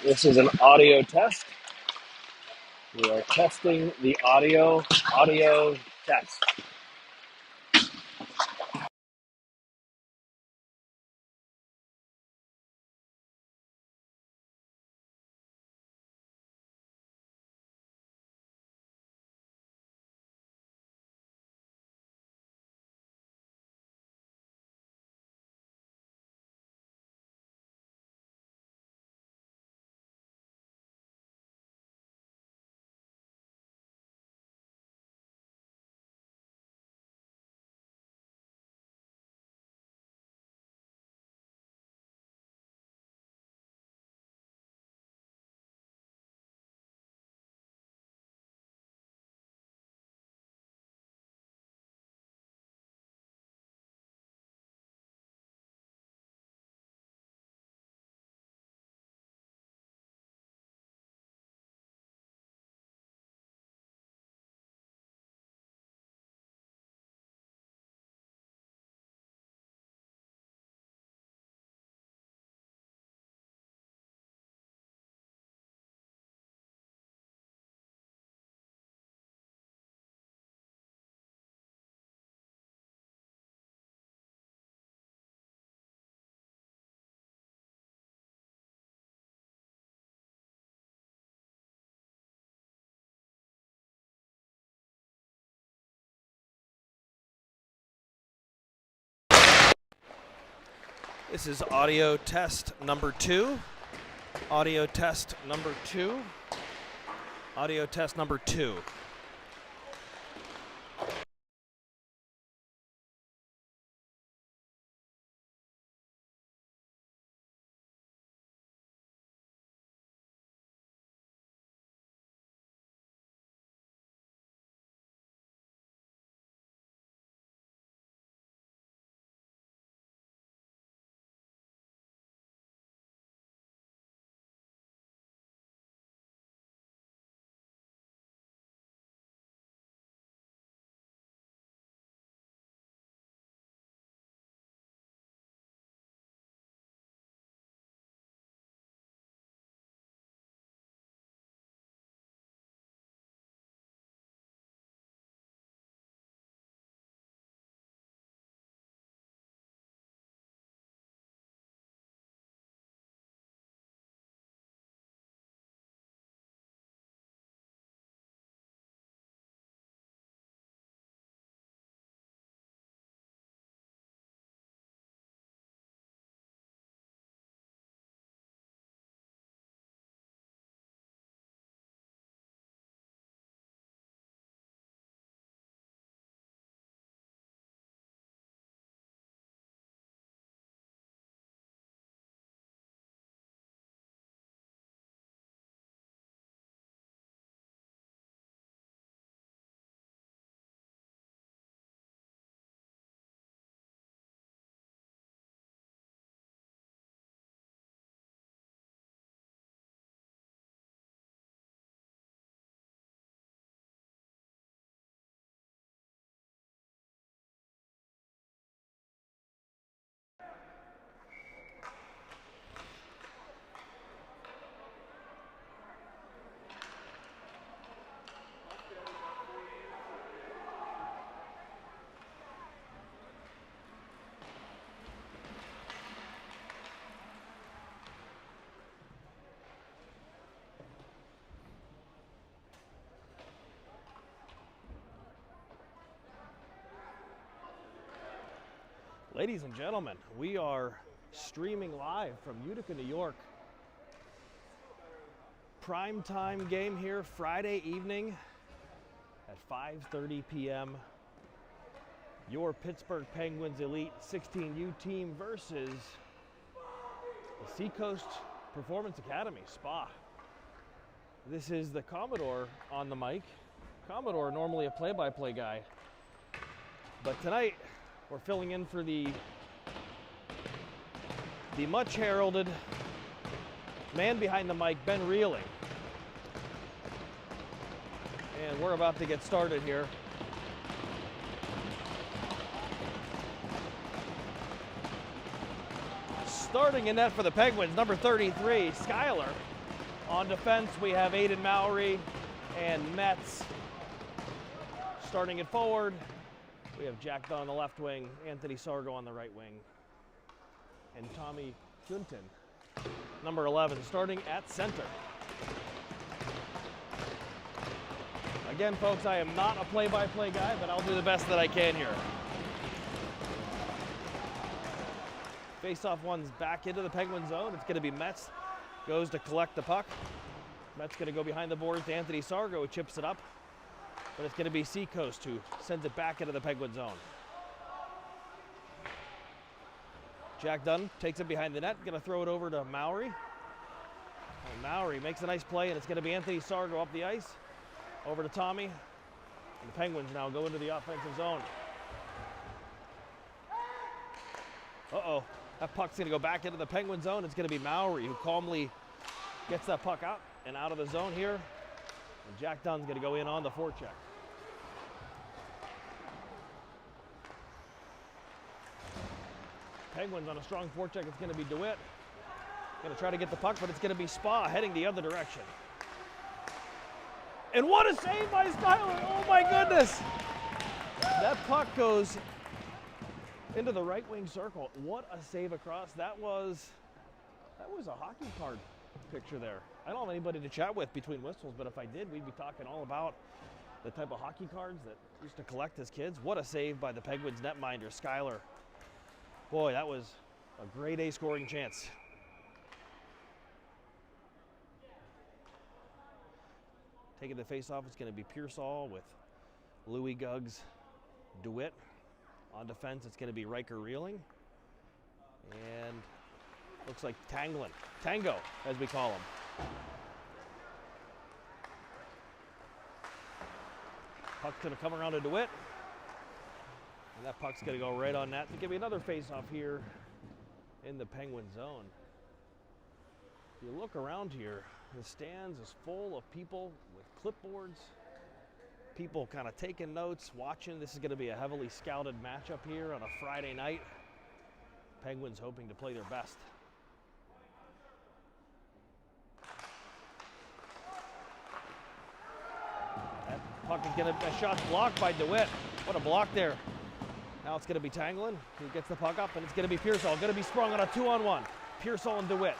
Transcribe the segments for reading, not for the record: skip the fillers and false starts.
This is an audio test. We are testing the audio test. This is audio test number 2. Audio test number 2. Audio test number 2. Ladies and gentlemen, we are streaming live from Utica, New York. Prime time game here Friday evening at 5:30 p.m. Your Pittsburgh Penguins Elite 16U team versus the Seacoast Performance Academy, SPA. This is the Commodore on the mic. Commodore, normally a play-by-play guy, but tonight we're filling in for the much heralded man behind the mic, Ben Reeling. And we're about to get started here. Starting in net for the Penguins, number 33, Skyler. On defense, we have Aiden Mowry and Metz. Starting at forward, we have Jack Dunn on the left wing, Anthony Sargo on the right wing, and Tommy Gunton, number 11, starting at center. Again, folks, I am not a play-by-play guy, but I'll do the best that I can here. Face-off one's back into the Penguin zone. It's going to be Metz, goes to collect the puck. Metz going to go behind the boards to Anthony Sargo, who chips it up. But it's going to be Seacoast who sends it back into the Penguin zone. Jack Dunn takes it behind the net, going to throw it over to Mowry. And Mowry makes a nice play, and it's going to be Anthony Sargo up the ice. Over to Tommy. And the Penguins now go into the offensive zone. Uh-oh. That puck's going to go back into the Penguin zone. It's going to be Mowry who calmly gets that puck out and out of the zone here. And Jack Dunn's going to go in on the forecheck. Penguins on a strong forecheck. It's going to be DeWitt. Going to try to get the puck, but it's going to be Spa heading the other direction. And what a save by Skyler! Oh my goodness! That puck goes into the right wing circle. What a save across. That was a hockey card picture there. I don't have anybody to chat with between whistles, but if I did, we'd be talking all about the type of hockey cards that we used to collect as kids. What a save by the Penguins netminder, Skyler. Boy, that was a grade A scoring chance. Taking the face-off, it's going to be Pearsall with Louis Guggs, DeWitt. On defense, it's going to be Riker Reeling. And looks like Tango, as we call him. Puck's going to come around to DeWitt. And that puck's going to go right on net. To give me another face-off here in the Penguin zone. If you look around here, the stands is full of people with clipboards, people kind of taking notes, watching. This is going to be a heavily scouted matchup here on a Friday night. Penguins hoping to play their best. That puck is going to, that shot's blocked by DeWitt. What a block there. Now it's going to be Tanglin, who gets the puck up, and it's going to be Pearsall. Going to be sprung on a 2-on-1. Pearsall and DeWitt.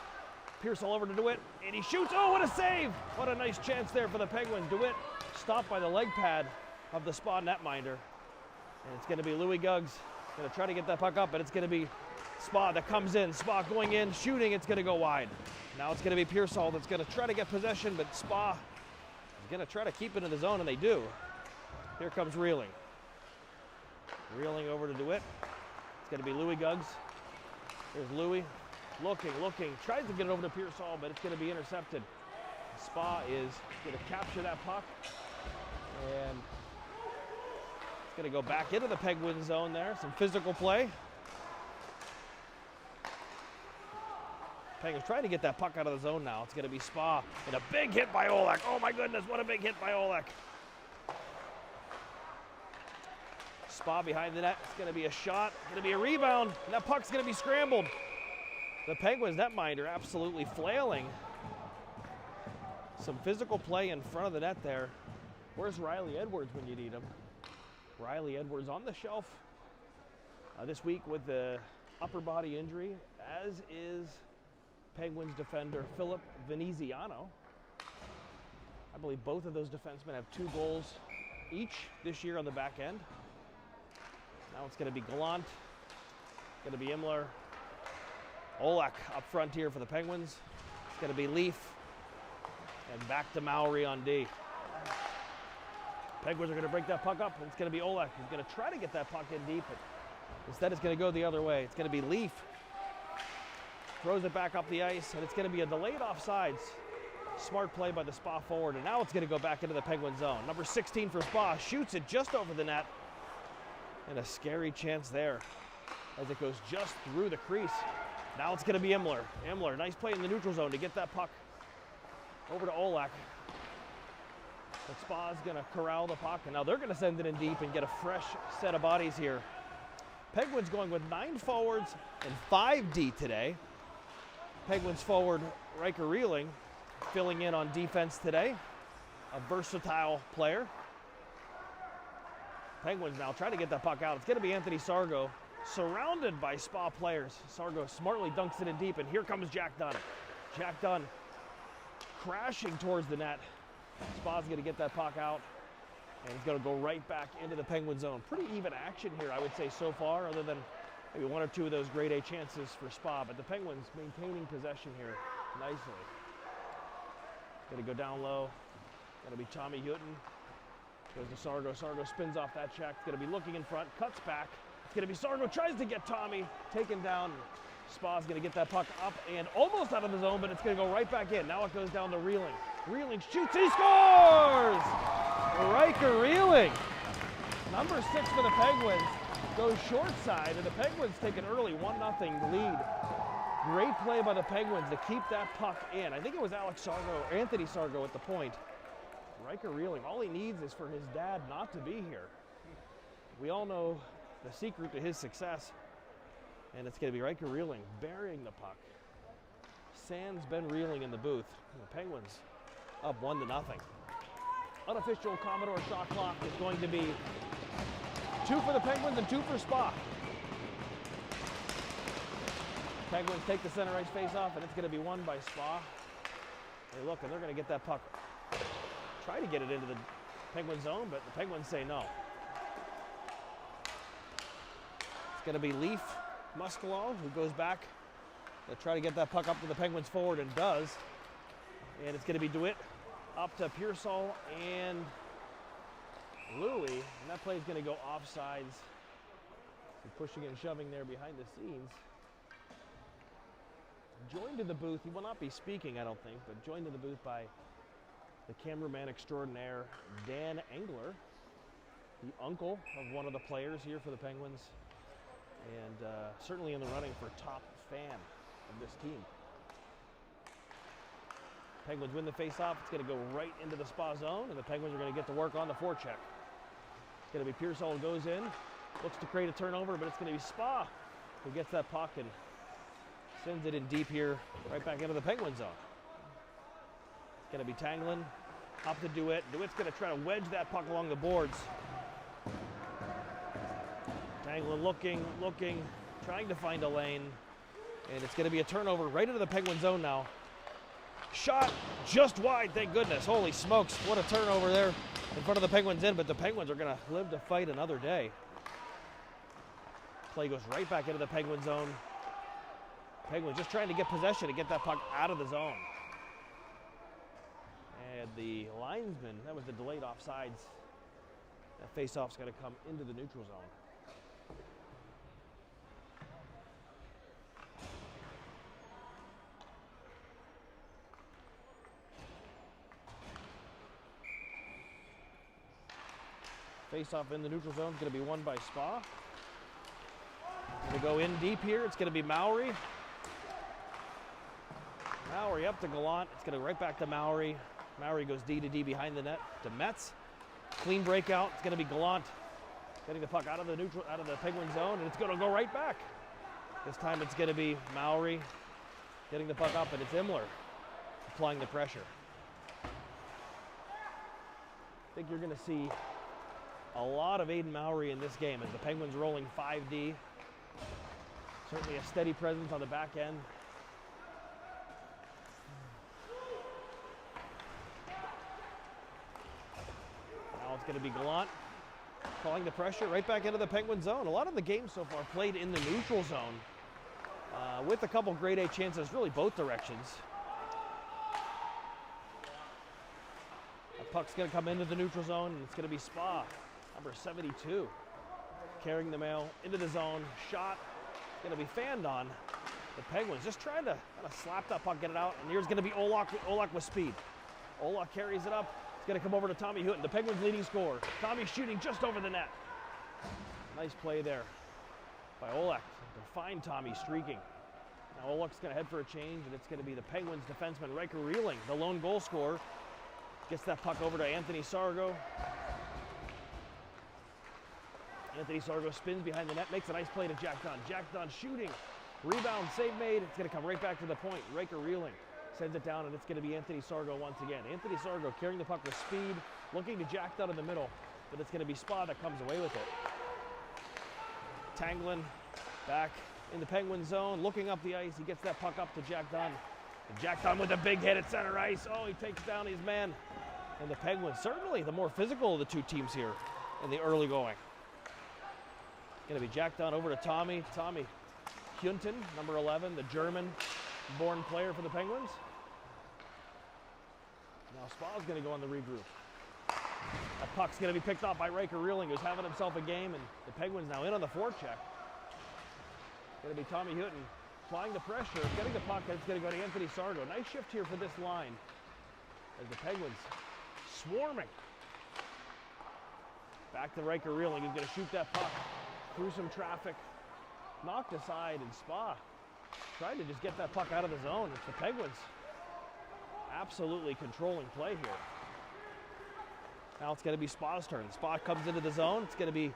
Pearsall over to DeWitt, and he shoots. Oh, what a save! What a nice chance there for the Penguins. DeWitt stopped by the leg pad of the Spa netminder. And it's going to be Louis Guggs going to try to get that puck up, but it's going to be Spa that comes in. Spa going in, shooting, it's going to go wide. Now it's going to be Pearsall that's going to try to get possession, but Spa is going to try to keep it in the zone, and they do. Here comes Reeling. Reeling over to DeWitt. It's going to be Louis Guggs. There's Louis. Looking, tries to get it over to Pearsall, but it's going to be intercepted. Spa is going to capture that puck, and it's going to go back into the Penguin zone there. Some physical play. Penguins trying to get that puck out of the zone now. It's going to be Spa, and a big hit by Olek. Oh my goodness, what a big hit by Olek. Spa behind the net. It's going to be a shot, going to be a rebound, and that puck's going to be scrambled. The Penguins netminder absolutely flailing. Some physical play in front of the net there. Where's Riley Edwards when you need him? Riley Edwards on the shelf this week with the upper body injury, as is Penguins defender Philip Veneziano. I believe both of those defensemen have 2 goals each this year on the back end. Now it's going to be Gallant, going to be Imler. Olek up front here for the Penguins. It's going to be Leaf. And back to Mowry on D. Penguins are going to break that puck up, and it's going to be Olek who's going to try to get that puck in deep, but instead it's going to go the other way. It's going to be Leaf. Throws it back up the ice, and it's going to be a delayed offsides. Smart play by the Spa forward, and now it's going to go back into the Penguin zone. Number 16 for Spa shoots it just over the net. And a scary chance there as it goes just through the crease. Now it's going to be Imler. Imler, nice play in the neutral zone to get that puck over to Olek. But Spa's going to corral the puck, and now they're going to send it in deep and get a fresh set of bodies here. Penguins going with 9 forwards and 5 D today. Penguins forward Riker Reeling filling in on defense today. A versatile player. Penguins now trying to get that puck out. It's going to be Anthony Sargo, surrounded by Spa players. Sargo smartly dunks it in deep, and here comes Jack Dunn. Jack Dunn crashing towards the net. Spa's going to get that puck out, and he's going to go right back into the Penguin zone. Pretty even action here, I would say, so far, other than maybe one or two of those grade A chances for Spa, but the Penguins maintaining possession here nicely. Going to go down low. Going to be Tommy Hutton. Goes to Sargo. Sargo spins off that check. It's going to be looking in front, cuts back. It's going to be Sargo, tries to get Tommy, taken down. Spa's going to get that puck up and almost out of the zone, but it's going to go right back in. Now it goes down to Reeling. Reeling shoots, he scores! Riker Reeling, number 6 for the Penguins, goes short side, and the Penguins take an early 1-0 lead. Great play by the Penguins to keep that puck in. I think it was Anthony Sargo at the point. Riker Reeling, all he needs is for his dad not to be here. We all know the secret to his success, and it's going to be Riker Reeling burying the puck. Sans Ben Reeling in the booth. And the Penguins up 1-0. Unofficial Commodore shot clock is going to be 2 for the Penguins and 2 for Spa. Penguins take the center ice face off, and it's going to be won by Spa. Hey, look, and they're going to get that puck. Try to get it into the Penguin zone, but the Penguins say no. It's going to be Leaf Muscalon who goes back to try to get that puck up to the Penguins forward, and does. And it's going to be DeWitt up to Pearsall and Louis, and that play is going to go offsides. So pushing and shoving there behind the scenes. Joined in the booth, he will not be speaking, I don't think, but joined in the booth by the cameraman extraordinaire, Dan Engler, the uncle of one of the players here for the Penguins, and certainly in the running for top fan of this team. Penguins win the face-off. It's going to go right into the Spa zone, and the Penguins are going to get to work on the forecheck. It's going to be Pearsall who goes in, looks to create a turnover, but it's going to be Spa who gets that puck and sends it in deep here, right back into the Penguin zone. It's going to be Tanglin up to DeWitt. DeWitt's going to try to wedge that puck along the boards. Tanglin looking, trying to find a lane, and it's going to be a turnover right into the Penguin zone now. Shot just wide, thank goodness. Holy smokes, what a turnover there in front of the Penguins but the Penguins are going to live to fight another day. Play goes right back into the Penguin zone. Penguins just trying to get possession to get that puck out of the zone. And the linesman, that was the delayed offsides. That face-off's going to come into the neutral zone. Face-off in the neutral zone is going to be won by Spa. Going to go in deep here. It's going to be Mowry. Mowry up to Gallant. It's going to right back to Mowry. Mowry goes D to D behind the net to Metz. Clean breakout. It's going to be Gallant getting the puck out of the Penguin zone, and it's going to go right back. This time it's going to be Mowry getting the puck up, and it's Imler applying the pressure. I think you're going to see a lot of Aiden Mowry in this game as the Penguins rolling 5D. Certainly a steady presence on the back end. Now it's going to be Gallant calling the pressure right back into the Penguin zone. A lot of the games so far played in the neutral zone with a couple grade A chances, really both directions. The puck's going to come into the neutral zone, and it's going to be Spa, number 72, carrying the mail into the zone. Shot going to be fanned on. The Penguins just trying to kind of slap that puck, get it out, and here's going to be Olak with speed. Olak carries it up. It's going to come over to Tommy Hutton, the Penguins' leading scorer. Tommy shooting just over the net. Nice play there by Olak to find Tommy streaking. Now Olak's going to head for a change, and it's going to be the Penguins' defenseman Riker Reeling, the lone goal scorer. Gets that puck over to Anthony Sargo. Anthony Sargo spins behind the net, makes a nice play to Jack Dunn. Jack Dunn shooting, rebound, save made. It's going to come right back to the point. Riker Reeling Sends it down, and it's going to be Anthony Sargo once again. Anthony Sargo carrying the puck with speed, looking to jack down in the middle, but it's going to be Spa that comes away with it. Tanglin back in the Penguin zone, looking up the ice. He gets that puck up to Jack Dunn. And Jack Dunn with a big hit at center ice. Oh, he takes down his man. And the Penguins, certainly the more physical of the two teams here in the early going. Going to be Jack Dunn over to Tommy. Tommy Hunten, number 11, the German-born player for the Penguins. Now Spa's going to go on the regroup. That puck's going to be picked off by Riker Reeling, who's having himself a game, and the Penguins now in on the forecheck. Going to be Tommy Hunten applying the pressure, getting the puck, and it's going to go to Anthony Sargo. Nice shift here for this line as the Penguins swarming. Back to Riker Reeling, who's going to shoot that puck through some traffic. Knocked aside, and Spa trying to just get that puck out of the zone. It's the Penguins absolutely controlling play here. Now it's going to be Spa's turn. Spa comes into the zone. It's going to be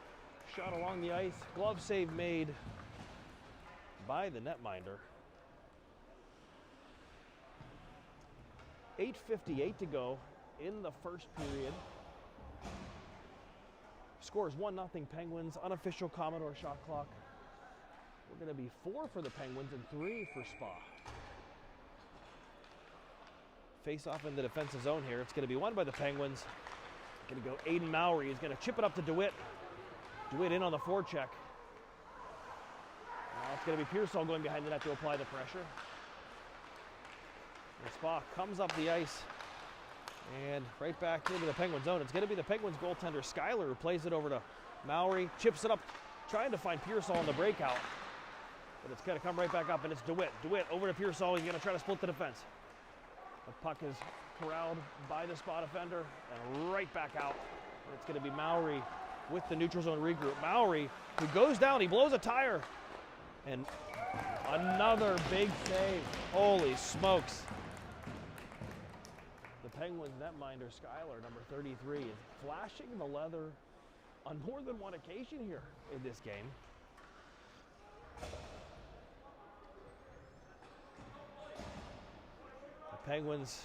shot along the ice. Glove save made by the netminder. 8:58 to go in the first period. Scores 1-0 Penguins. Unofficial Commodore shot clock. We're going to be 4 for the Penguins and 3 for Spa. Face off in the defensive zone here. It's going to be won by the Penguins. Going to go Aiden Mowry. He's going to chip it up to DeWitt. DeWitt in on the forecheck. Now it's going to be Pearsall going behind the net to apply the pressure. And Spa comes up the ice and right back into the Penguin zone. It's going to be the Penguins goaltender Schuyler who plays it over to Mowry. Chips it up, trying to find Pearsall on the breakout. But it's going to come right back up, and it's DeWitt. DeWitt over to Pearsall. He's going to try to split the defense. The puck is corralled by the Spa defender and right back out. And it's going to be Mowry with the neutral zone regroup. Mowry, who goes down, he blows a tire. And another big save. Holy smokes. The Penguins netminder, Schuyler, number 33, is flashing the leather on more than one occasion here in this game. The Penguins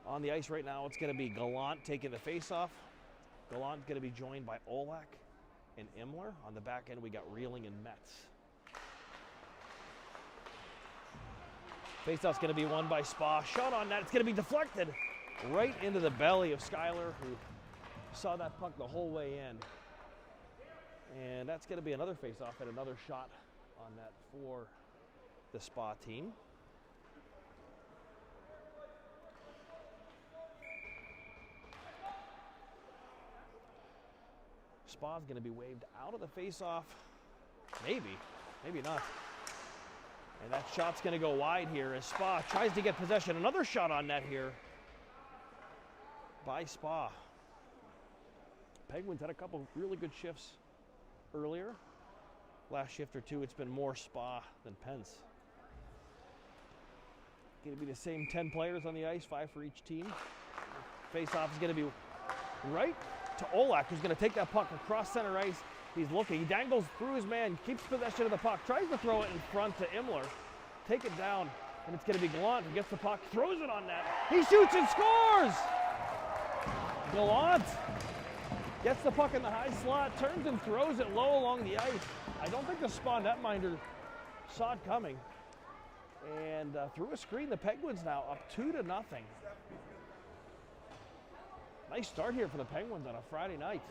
on the ice right now. It's going to be Gallant taking the face-off. Gallant going to be joined by Olak and Imler. On the back end, we got Reeling and Metz. Face-off's going to be won by Spa. Shot on net. It's going to be deflected right into the belly of Schuyler, who saw that puck the whole way in. And that's going to be another face-off and another shot on net for the Spa team. Spa's going to be waved out of the face-off. Maybe not. And that shot's going to go wide here as Spa tries to get possession. Another shot on net here by Spa. Penguins had a couple really good shifts earlier. Last shift or two, it's been more Spa than Pence. Going to be the same 10 players on the ice, 5 for each team. Face-off is going to be right to Olak, who's going to take that puck across center ice. He's looking. He dangles through his man, keeps possession of the puck, tries to throw it in front to Imler. Take it down, and it's going to be Gallant who gets the puck, throws it on net. He shoots and scores! Gallant gets the puck in the high slot, turns and throws it low along the ice. I don't think the Spa netminder saw it coming. And through a screen, the Penguins now up 2-0. Nice start here for the Penguins on a Friday night.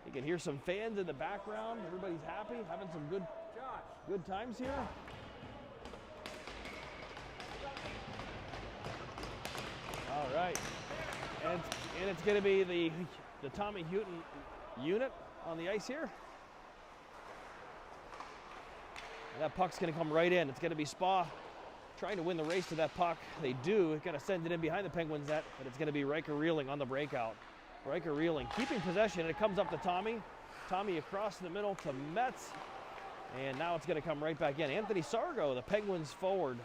You can hear some fans in the background. Everybody's happy, having some good times here. All right, and it's going to be the Tommy Hunten unit on the ice here. And that puck's going to come right in. It's going to be Spa trying to win the race to that puck. They do. It's going to send it in behind the Penguins net, but it's going to be Riker Reeling on the breakout. Riker Reeling keeping possession, and it comes up to Tommy. Tommy across the middle to Metz, and now it's going to come right back in. Anthony Sargo, the Penguins forward,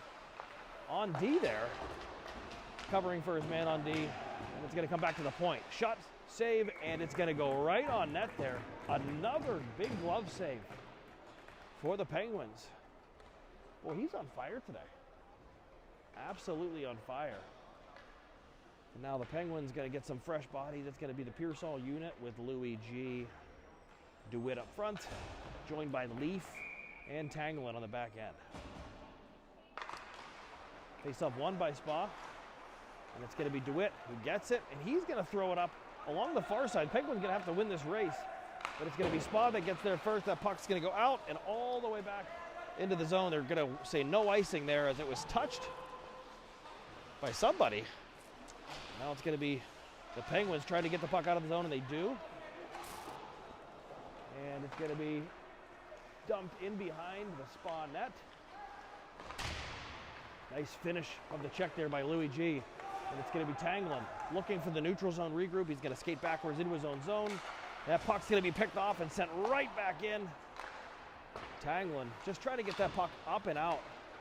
on D there, covering for his man on D, and it's going to come back to the point. Shot, save, and it's going to go right on net there. Another big glove save for the Penguins. Boy, he's on fire today. Absolutely on fire. And now the Penguins got to get some fresh bodies. It's going to be the Pearsall unit with Louis G. DeWitt up front, joined by Leaf and Tanglin on the back end. Face up one by Spa, and it's going to be DeWitt who gets it, and he's going to throw it up along the far side. Penguins going to have to win this race, but it's going to be Spa that gets there first. That puck's going to go out and all the way back into the zone. They're going to say no icing there as it was touched by somebody. Now it's going to be the Penguins trying to get the puck out of the zone, and they do. And it's going to be dumped in behind the Spa net. Nice finish of the check there by Louis G. And it's going to be Tanglin looking for the neutral zone regroup. He's going to skate backwards into his own zone. That puck's going to be picked off and sent right back in. Tanglin just trying to get that puck up and out.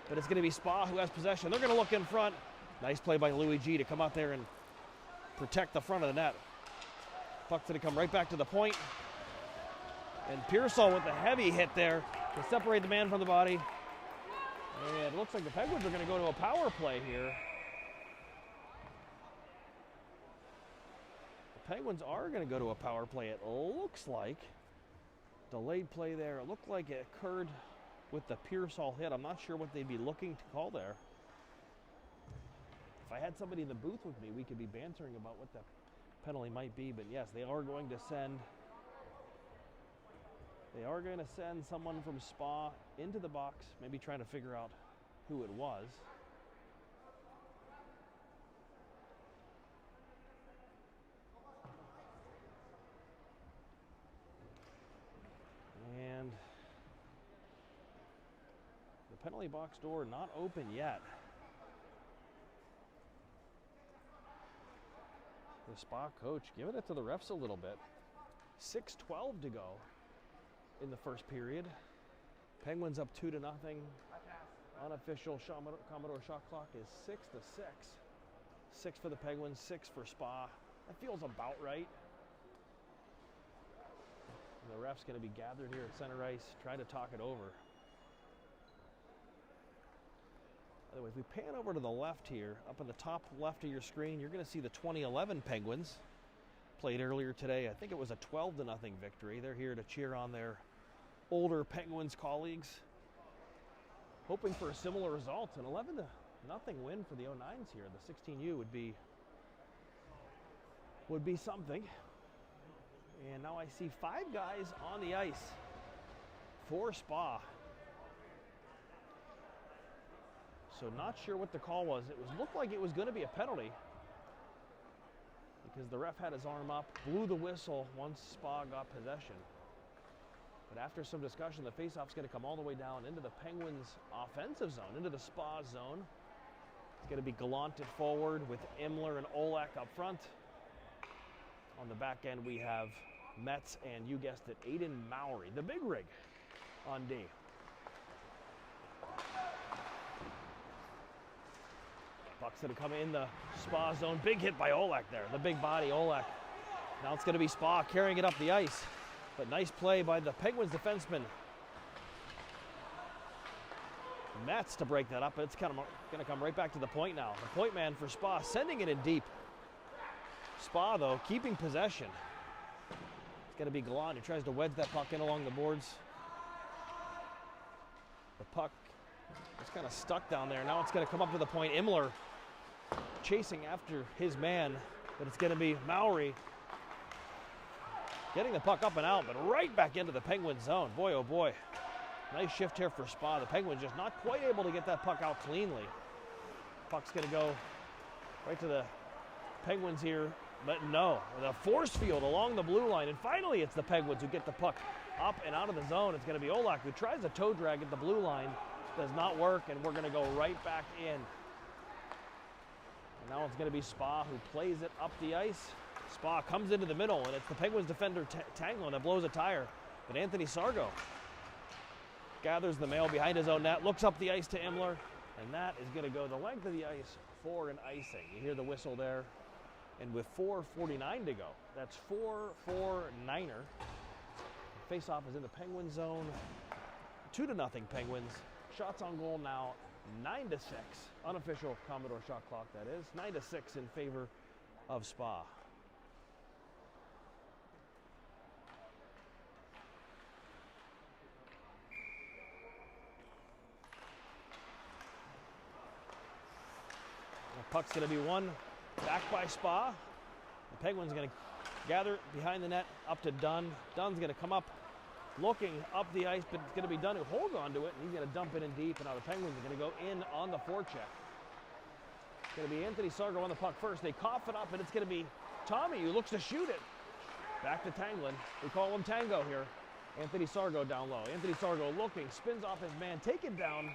But it's going to be Spa who has possession. They're going to look in front. Nice play by Louis G to come out there and protect the front of the net. Puck's going to come right back to the point. And Pearsall with the heavy hit there to separate the man from the body. And it looks like the Penguins are going to go to a power play here. The Penguins are going to go to a power play, it looks like. Delayed play there. It looked like it occurred with the Pearsall hit. I'm not sure what they'd be looking to call there. If I had somebody in the booth with me, we could be bantering about what the penalty might be. But yes, they are going to send someone from Spa into the box, maybe trying to figure out who it was. And the penalty box door not open yet. The Spa coach giving it to the refs a little bit. 6:12 to go in the first period. Penguins up 2-0. Unofficial Commodore shot clock is 6-6. 6 for the Penguins, 6 for Spa. That feels about right. And the ref's going to be gathered here at center ice, trying to talk it over. By the way, if we pan over to the left here, up in the top left of your screen, you're going to see the 2011 Penguins. Played earlier today. I think it was a 12-0 victory. They're here to cheer on their older Penguins colleagues, hoping for a similar result. An 11-0 win for the 09s here. The 16U would be something. And now I see 5 guys on the ice for Spa. So not sure what the call was. It looked like it was going to be a penalty because the ref had his arm up, blew the whistle once Spa got possession. But after some discussion, the faceoff's going to come all the way down into the Penguins' offensive zone, into the Spa zone. It's going to be Gallant at forward with Imler and Olek up front. On the back end, we have Metz and, you guessed it, Aiden Mowry, the big rig on D. Puck's going to come in the Spa zone. Big hit by Olek there, the big body Olek. Now it's going to be Spa carrying it up the ice. But nice play by the Penguins defenseman Metz to break that up. But it's kind of going to come right back to the point now. The point man for Spa sending it in deep. Spa, though, keeping possession. It's going to be Gallant who tries to wedge that puck in along the boards. The puck is kind of stuck down there. Now it's going to come up to the point. Imler chasing after his man, but it's going to be Mowry getting the puck up and out, but right back into the Penguins zone. Boy, oh boy. Nice shift here for Spa. The Penguins just not quite able to get that puck out cleanly. Puck's going to go right to the Penguins here, but no. The force field along the blue line, and finally it's the Penguins who get the puck up and out of the zone. It's going to be Olek who tries a toe drag at the blue line. Does not work, and we're going to go right back in. And now it's going to be Spa who plays it up the ice. Spa comes into the middle, and it's the Penguins defender Tanglin that blows a tire. But Anthony Sargo gathers the mail behind his own net, looks up the ice to Imler, and that is going to go the length of the ice for an icing. You hear the whistle there. And with 4:49 to go, that's 4-4-9er. Face-off is in the Penguin zone. 2-0 Penguins. Shots on goal now 9-6. Unofficial Commodore shot clock, that is. 9-6 in favor of Spa. The puck's going to be won back by Spa. The Penguins going to gather behind the net up to Dunn. Dunn's going to come up looking up the ice, but it's going to be Dunn who holds on to it, and he's going to dump it in deep, and now the Penguins are going to go in on the forecheck. It's going to be Anthony Sargo on the puck first. They cough it up, and it's going to be Tommy who looks to shoot it. Back to Tanglin. We call him Tango here. Anthony Sargo down low. Anthony Sargo looking, spins off his man, taken down,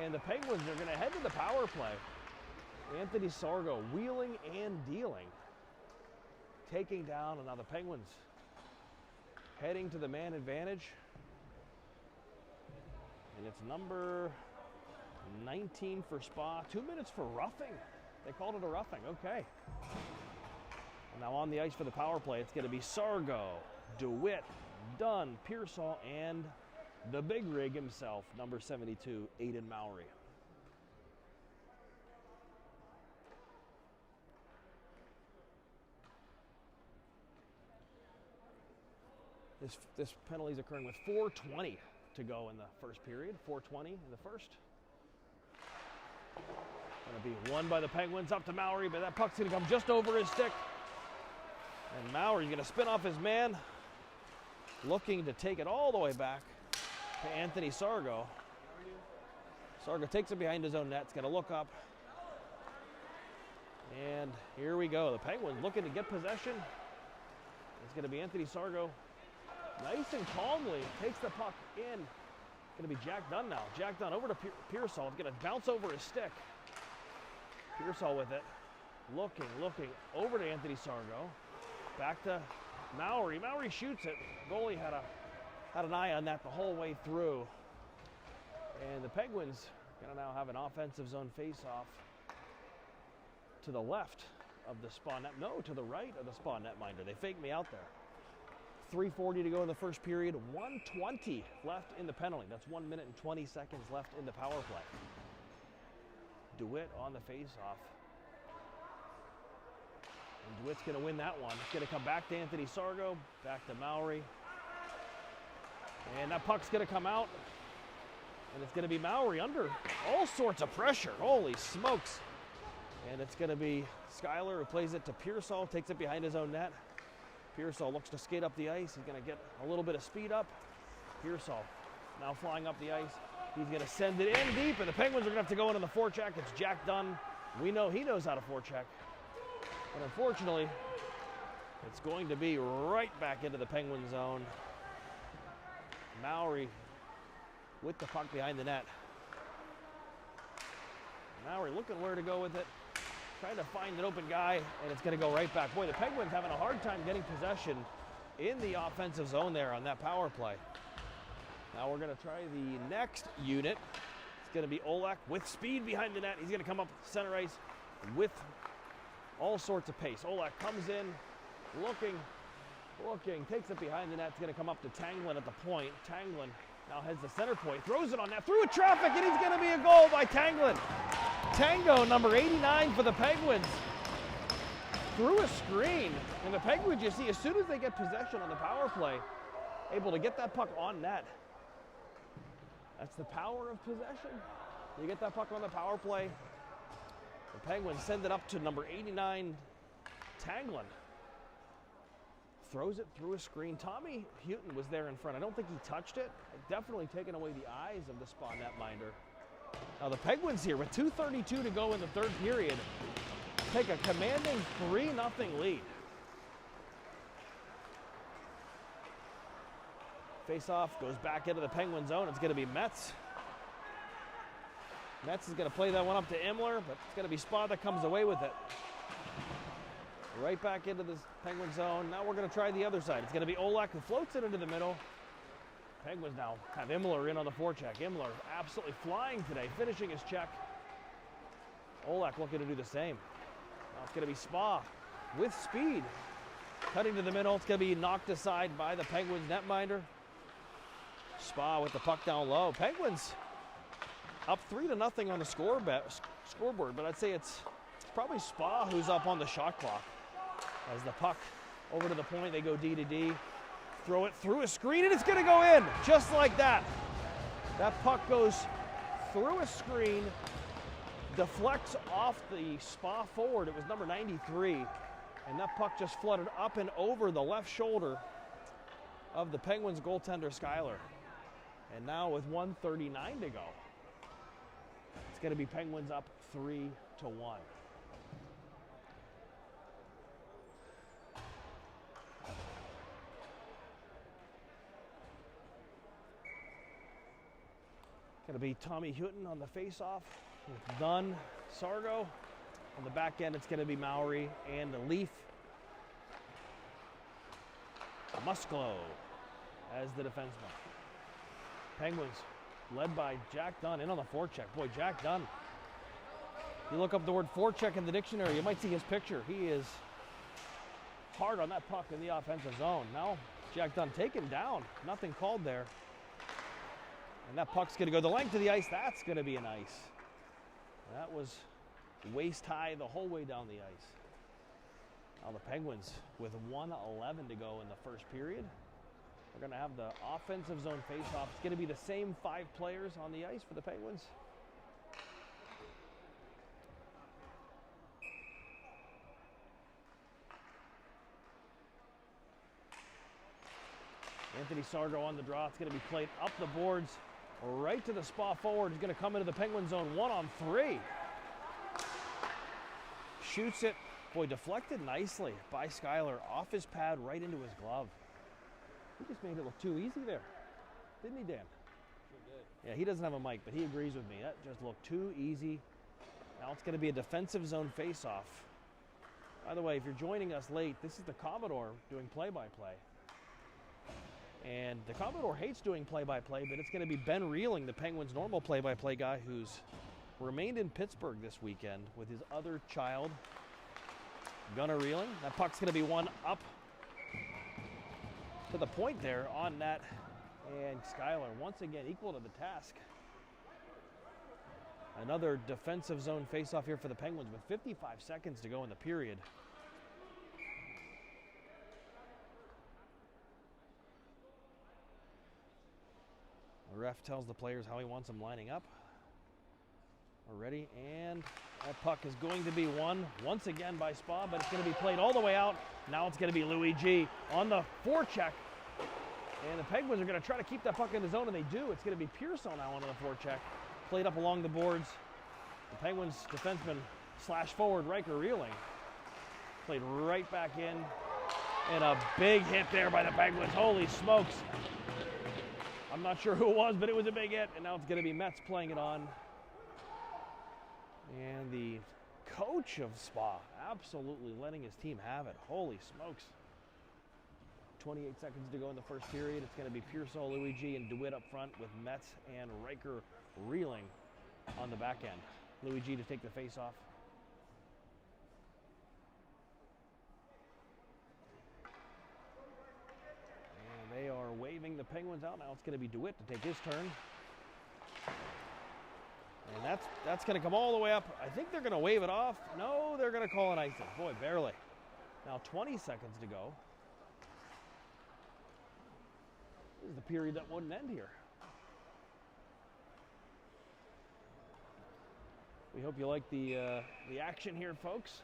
and the Penguins are going to head to the power play. Anthony Sargo wheeling and dealing. Taking down, and now the Penguins heading to the man advantage. And it's number 19 for Spa. 2 minutes for roughing. They called it a roughing, okay. And now on the ice for the power play, it's gonna be Sargo, DeWitt, Dunn, Pearsall, and the big rig himself, number 72, Aiden Mowry. This penalty is occurring with 4:20 to go in the first period. 4:20 in the first. Going to be won by the Penguins up to Mowry, but that puck's going to come just over his stick. And Mowry's going to spin off his man, looking to take it all the way back to Anthony Sargo. Sargo takes it behind his own net. It's going to look up. And here we go. The Penguins looking to get possession. It's going to be Anthony Sargo. Nice and calmly takes the puck in. Going to be Jack Dunn now. Jack Dunn over to Pearsall. It's going to bounce over his stick. Pearsall with it. Looking over to Anthony Sargo. Back to Mowry. Mowry shoots it. Goalie had an eye on that the whole way through. And the Penguins going to now have an offensive zone face-off to the left of the Spa net. No, to the right of the Spa netminder. They faked me out there. 3:40 to go in the first period. 1:20 left in the penalty. That's 1 minute and 20 seconds left in the power play. DeWitt on the face-off. And DeWitt's going to win that one. It's going to come back to Anthony Sargo, back to Mowry. And that puck's going to come out. And it's going to be Mowry under all sorts of pressure. Holy smokes. And it's going to be Schuyler who plays it to Pearsall, takes it behind his own net. Pearsall looks to skate up the ice. He's going to get a little bit of speed up. Pearsall now flying up the ice. He's going to send it in deep, and the Penguins are going to have to go into the forecheck. It's Jack Dunn. We know he knows how to forecheck. But unfortunately, it's going to be right back into the Penguin zone. Mowry with the puck behind the net. Mowry looking where to go with it. Trying to find an open guy, and it's going to go right back. Boy, the Penguins having a hard time getting possession in the offensive zone there on that power play. Now we're going to try the next unit. It's going to be Olek with speed behind the net. He's going to come up center ice with all sorts of pace. Olek comes in, looking, takes it behind the net. It's going to come up to Tanglin at the point. Tanglin now heads the center point, throws it on net, through traffic, and he's going to be a goal by Tanglin. Tango, number 89 for the Penguins, through a screen. And the Penguins, you see, as soon as they get possession on the power play, able to get that puck on net. That's the power of possession. You get that puck on the power play. The Penguins send it up to number 89, Tanglin. Throws it through a screen. Tommy Houghton was there in front. I don't think he touched it. Definitely taken away the eyes of the Spa netminder. Now the Penguins here with 2:32 to go in the third period take a commanding 3-0 lead. Face-off goes back into the Penguin zone. It's going to be Metz. Metz is going to play that one up to Imler, but it's going to be Spa that comes away with it. Right back into the Penguin zone. Now we're going to try the other side. It's going to be Olek who floats it into the middle. Penguins now have Imler in on the forecheck. Imler absolutely flying today, finishing his check. Olek looking to do the same. Now it's going to be Spa with speed. Cutting to the middle. It's going to be knocked aside by the Penguins netminder. Spa with the puck down low. Penguins Up 3-0 on the scoreboard, but I'd say it's probably Spa who's up on the shot clock. As the puck over to the point, they go D to D. Throw it through a screen, and it's going to go in, just like that. That puck goes through a screen, deflects off the Spa forward. It was number 93, and that puck just flooded up and over the left shoulder of the Penguins goaltender, Schuyler. And now with 1:39 to go, it's going to be Penguins up 3-1. Going to be Tommy Hutton on the face-off with Dunn, Sargo. On the back end, it's going to be Mowry and Leaf. Musklo as the defenseman. Penguins led by Jack Dunn in on the forecheck. Boy, Jack Dunn. You look up the word forecheck in the dictionary, you might see his picture. He is hard on that puck in the offensive zone. Now, Jack Dunn taken down. Nothing called there. And that puck's going to go the length of the ice. That's going to be an ice. That was waist high the whole way down the ice. Now the Penguins with 1:11 to go in the first period. We're going to have the offensive zone face-off. It's going to be the same 5 players on the ice for the Penguins. Anthony Sargo on the draw. It's going to be played up the boards right to the Spa forward. He's going to come into the Penguin zone 1-on-3. Shoots it. Boy, deflected nicely by Schuyler off his pad right into his glove. He just made it look too easy there. Didn't he, Dan? Sure did. Yeah, he doesn't have a mic, but he agrees with me. That just looked too easy. Now it's going to be a defensive zone face-off. By the way, if you're joining us late, this is the Commodore doing play-by-play. And the Commodore hates doing play-by-play, but it's going to be Ben Reeling, the Penguins' normal play-by-play guy, who's remained in Pittsburgh this weekend with his other child, Gunnar Reeling. That puck's going to be one up to the point there on net. And Schuyler, once again, equal to the task. Another defensive zone face-off here for the Penguins with 55 seconds to go in the period. The ref tells the players how he wants them lining up. We're ready, and that puck is going to be won once again by Spa, but it's going to be played all the way out. Now it's going to be Louis G on the forecheck. And the Penguins are going to try to keep that puck in the zone, and they do. It's going to be Pearsall now on the forecheck. Played up along the boards. The Penguins defenseman slash forward, Riker Reeling. Played right back in. And a big hit there by the Penguins. Holy smokes. I'm not sure who it was, but it was a big hit. And now it's going to be Metz playing it on. And the coach of Spa absolutely letting his team have it. Holy smokes. 28 seconds to go in the first period. It's going to be Pearsall, Luigi, and DeWitt up front with Metz and Riker Reeling on the back end. Luigi to take the face-off. And they are waving the Penguins out. Now it's going to be DeWitt to take his turn. And that's going to come all the way up. I think they're going to wave it off. No, they're going to call an icing. Boy, barely. Now 20 seconds to go. This is the period that wouldn't end here. We hope you like the action here, folks.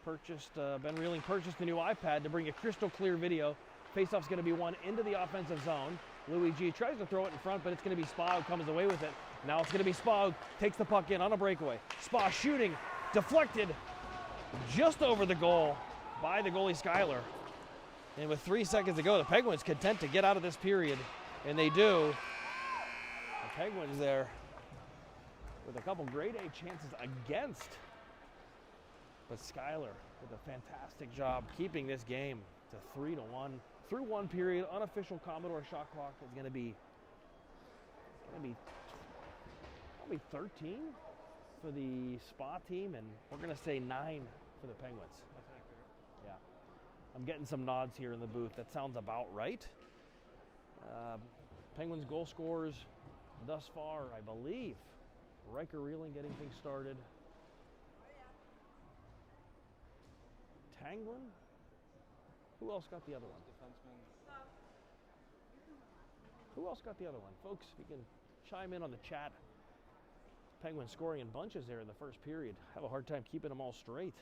Ben Reeling purchased a new iPad to bring a crystal clear video. Faceoff's going to be won into the offensive zone. Louis G tries to throw it in front, but it's going to be Spa who comes away with it. Now it's going to be Spa who takes the puck in on a breakaway. Spa shooting, deflected just over the goal by the goalie Schuyler. And with 3 seconds to go, the Penguins content to get out of this period, and they do. The Penguins there with a couple grade A chances against. But Schuyler with a fantastic job keeping this game to 3-1. Through one period, unofficial Commodore shot clock is going to be probably 13 for the Spa team, and we're going to say 9 for the Penguins. Yeah. I'm getting some nods here in the booth. That sounds about right. Penguins goal scorers thus far, I believe, Riker Reeling getting things started. Tanglin? Who else got the other one? Who else got the other one? Folks, if you can chime in on the chat. Penguins scoring in bunches there in the first period. Have a hard time keeping them all straight.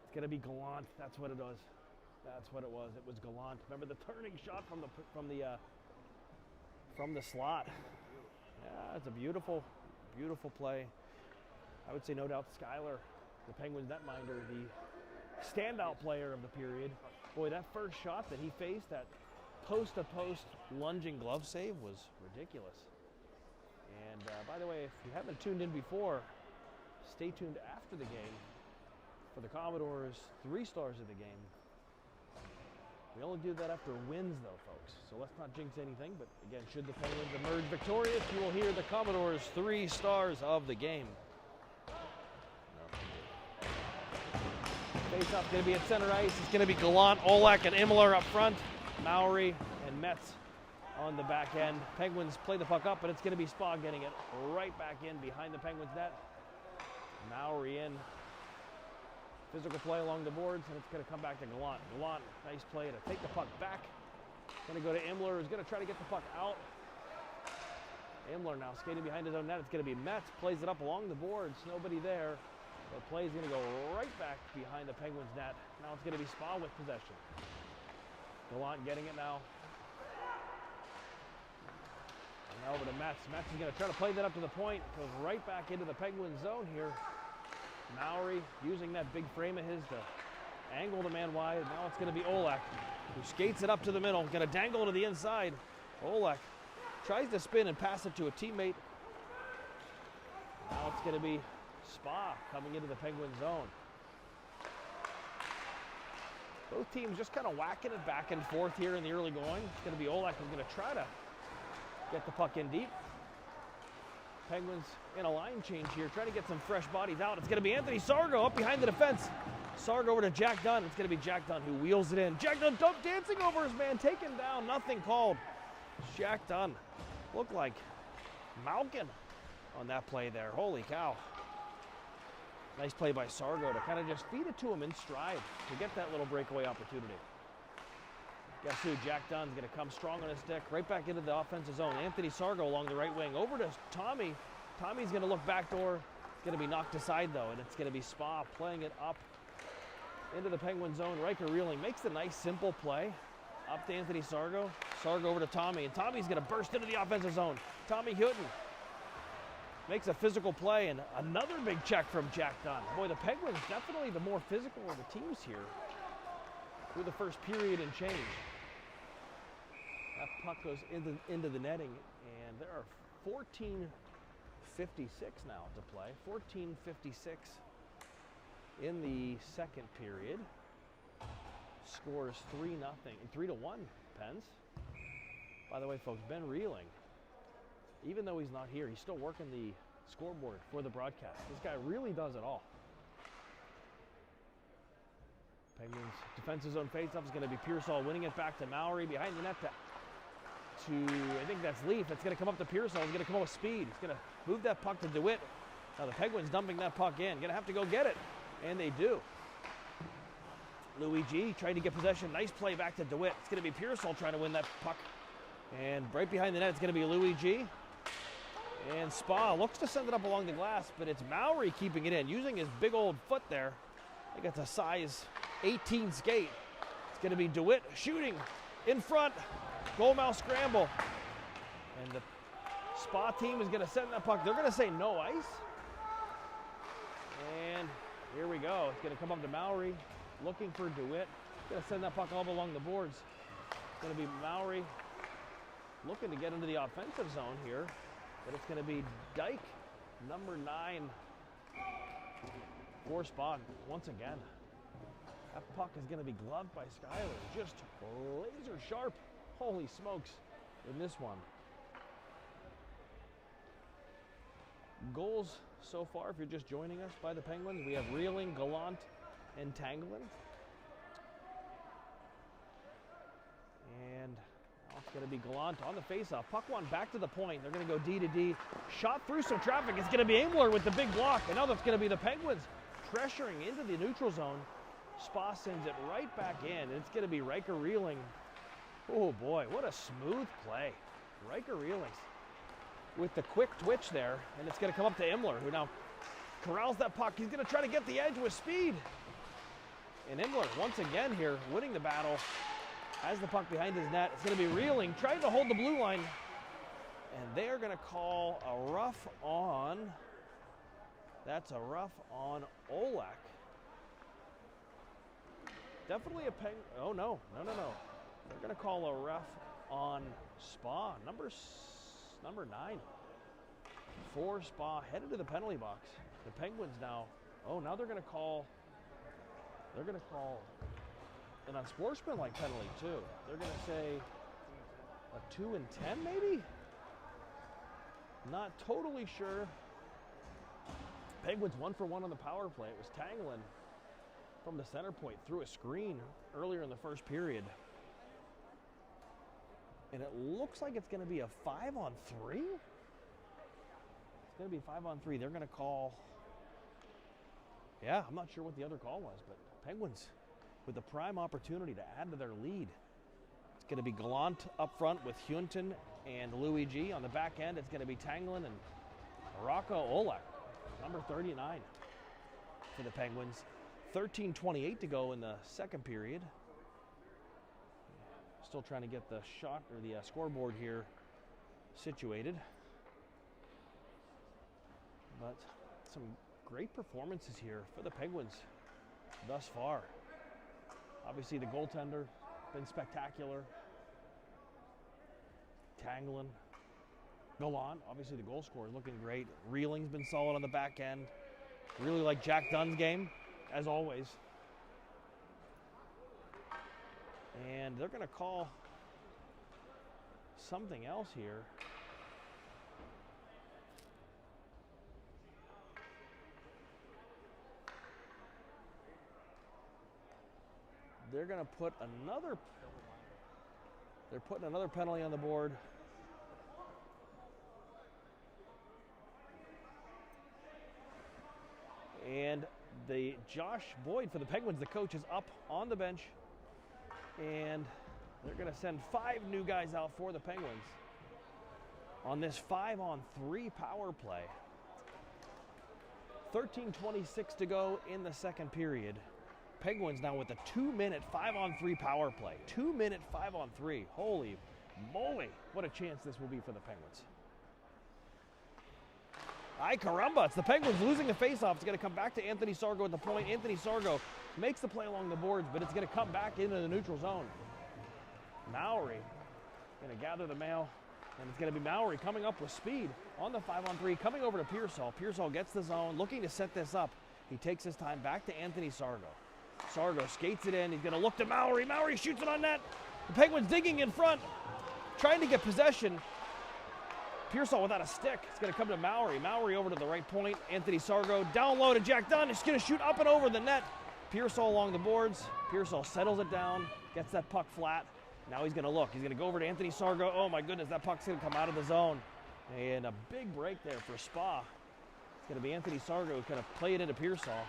It's going to be Gallant. That's what it was. That's what it was. It was Gallant. Remember the turning shot from the slot. Yeah, it's a beautiful, beautiful play. I would say no doubt Skyler, the Penguins netminder, the standout player of the period. Boy, that first shot that he faced, that post-to-post lunging glove save was ridiculous. And by the way, if you haven't tuned in before, stay tuned after the game for the Commodores' 3 stars of the game. We only do that after wins, though, folks. So let's not jinx anything. But again, should the Penguins emerge victorious, you will hear the Commodores' 3 stars of the game. Face-off going to be at center ice. It's going to be Gallant, Olak, and Imler up front. Maury and Metz on the back end. Penguins play the puck up, but it's going to be Spa getting it right back in behind the Penguins net. Maury in. Physical play along the boards, and it's going to come back to Gallant. Gallant, nice play to take the puck back. Going to go to Imler, who's going to try to get the puck out. Imler now skating behind his own net. It's going to be Metz, plays it up along the boards. Nobody there. The play is going to go right back behind the Penguins net. Now it's going to be Spa with possession. Gallant getting it now. And now over to Metz. Metz is going to try to play that up to the point. Goes right back into the Penguins zone here. Maury using that big frame of his to angle the man wide. Now it's going to be Olak, who skates it up to the middle. Going to dangle to the inside. Olak tries to spin and pass it to a teammate. Now it's going to be Spa coming into the Penguin zone. Both teams just kind of whacking it back and forth here in the early going. It's going to be Olak who's going to try to get the puck in deep. Penguins in a line change here, trying to get some fresh bodies out. It's going to be Anthony Sargo up behind the defense. Sargo over to Jack Dunn. It's going to be Jack Dunn who wheels it in. Jack Dunn dancing over his man, taken down, nothing called. Jack Dunn looked like Malkin on that play there. Holy cow. Nice play by Sargo to kind of just feed it to him in stride to get that little breakaway opportunity. Guess who? Jack Dunn's going to come strong on his stick, right back into the offensive zone. Anthony Sargo along the right wing, over to Tommy. Tommy's going to look backdoor. It's going to be knocked aside, though, and it's going to be Spa playing it up into the Penguin zone. Riker Reeling makes the nice, simple play. Up to Anthony Sargo. Sargo over to Tommy, and Tommy's going to burst into the offensive zone. Tommy Hutton makes a physical play, and another big check from Jack Dunn. Boy, the Penguins definitely the more physical of the teams here through the first period and change. That puck goes into the netting, and there are 14:56 now to play. 14:56 in the second period. Scores 3-0, 3-1, Pens. By the way, folks, Ben Reeling, even though he's not here, he's still working the scoreboard for the broadcast. This guy really does it all. Penguins defensive zone faceoff is going to be Pearsall winning it back to Maury behind the net to I think that's Leaf. It's going to come up to Pearsall. He's going to come up with speed. He's going to move that puck to DeWitt. Now the Penguins dumping that puck in. Going to have to go get it. And they do. Luigi trying to get possession. Nice play back to DeWitt. It's going to be Pearsall trying to win that puck. And right behind the net, it's going to be Luigi. And Spa looks to send it up along the glass, but it's Maury keeping it in, using his big old foot there. I think it's a size 18 skate. It's going to be DeWitt shooting in front. Goal mouth scramble. And the Spa team is going to send that puck. They're going to say no ice. And here we go. It's going to come up to Maury, looking for DeWitt. Going to send that puck all along the boards. It's going to be Maury looking to get into the offensive zone here. But it's going to be Dyke, number 9, for Spa once again. That puck is going to be gloved by Skyler. Just laser sharp. Holy smokes in this one. Goals so far, if you're just joining us, by the Penguins, we have Reeling, Gallant, and Tanglin. And now it's going to be Gallant on the faceoff. Puck one back to the point. They're going to go D to D. Shot through some traffic. It's going to be Aimler with the big block. And now that's going to be the Penguins pressuring into the neutral zone. Spa sends it right back in. And it's going to be Riker Reeling. Oh boy, what a smooth play. Riker Reeling with the quick twitch there. And it's going to come up to Aimler, who now corrals that puck. He's going to try to get the edge with speed. And Aimler, once again here, winning the battle. Has the puck behind his net. It's going to be Reeling, trying to hold the blue line. And they're going to call a rough on. That's a rough on Olek. Definitely a Penguin. Oh, no. They're going to call a rough on Spa, number 9. For Spa, headed to the penalty box. The Penguins now. Oh, now they're going to call. An unsportsmanlike penalty too. They're going to say a 2 and 10 maybe? Not totally sure. Penguins 1 for 1 on the power play. It was Tanglin from the center point through a screen earlier in the first period. And it looks like it's going to be a 5-on-3. It's going to be 5-on-3. They're going to call. Yeah, I'm not sure what the other call was, but Penguins with a prime opportunity to add to their lead. It's going to be Gallant up front with Hunton and Luigi. On the back end, it's going to be Tanglin and Rocco Olek, number 39 for the Penguins. 13:28 to go in the second period. Still trying to get the shot or the scoreboard here situated. But some great performances here for the Penguins thus far. Obviously, the goaltender been spectacular. Tanglin, Gallant, obviously the goal scorer looking great. Reeling's been solid on the back end. Really like Jack Dunn's game, as always. And they're going to call something else here. They're going to put another. They're putting another penalty on the board. And the Josh Boyd for the Penguins, the coach, is up on the bench. And they're going to send 5 new guys out for the Penguins on this 5-on-3 power play. 13:26 to go in the second period. Penguins now with a 2-minute 5-on-3 power play. 2-minute 5-on-3. Holy moly, what a chance this will be for the Penguins. Ay caramba, it's the Penguins losing the faceoff. It's going to come back to Anthony Sargo at the point. Anthony Sargo makes the play along the boards, but it's going to come back into the neutral zone. Mowry going to gather the mail, and it's going to be Mowry coming up with speed on the 5-on-3, coming over to Pearsall. Pearsall gets the zone, looking to set this up. He takes his time back to Anthony Sargo. Sargo skates it in. He's going to look to Mowry. Mowry shoots it on net. The Penguins digging in front, trying to get possession. Pearsall without a stick. It's going to come to Mowry. Mowry over to the right point. Anthony Sargo down low to Jack Dunn. He's going to shoot up and over the net. Pearsall along the boards. Pearsall settles it down, gets that puck flat. Now he's going to look. He's going to go over to Anthony Sargo. Oh my goodness, that puck's going to come out of the zone. And a big break there for Spa. It's going to be Anthony Sargo who's going to play it into Pearsall.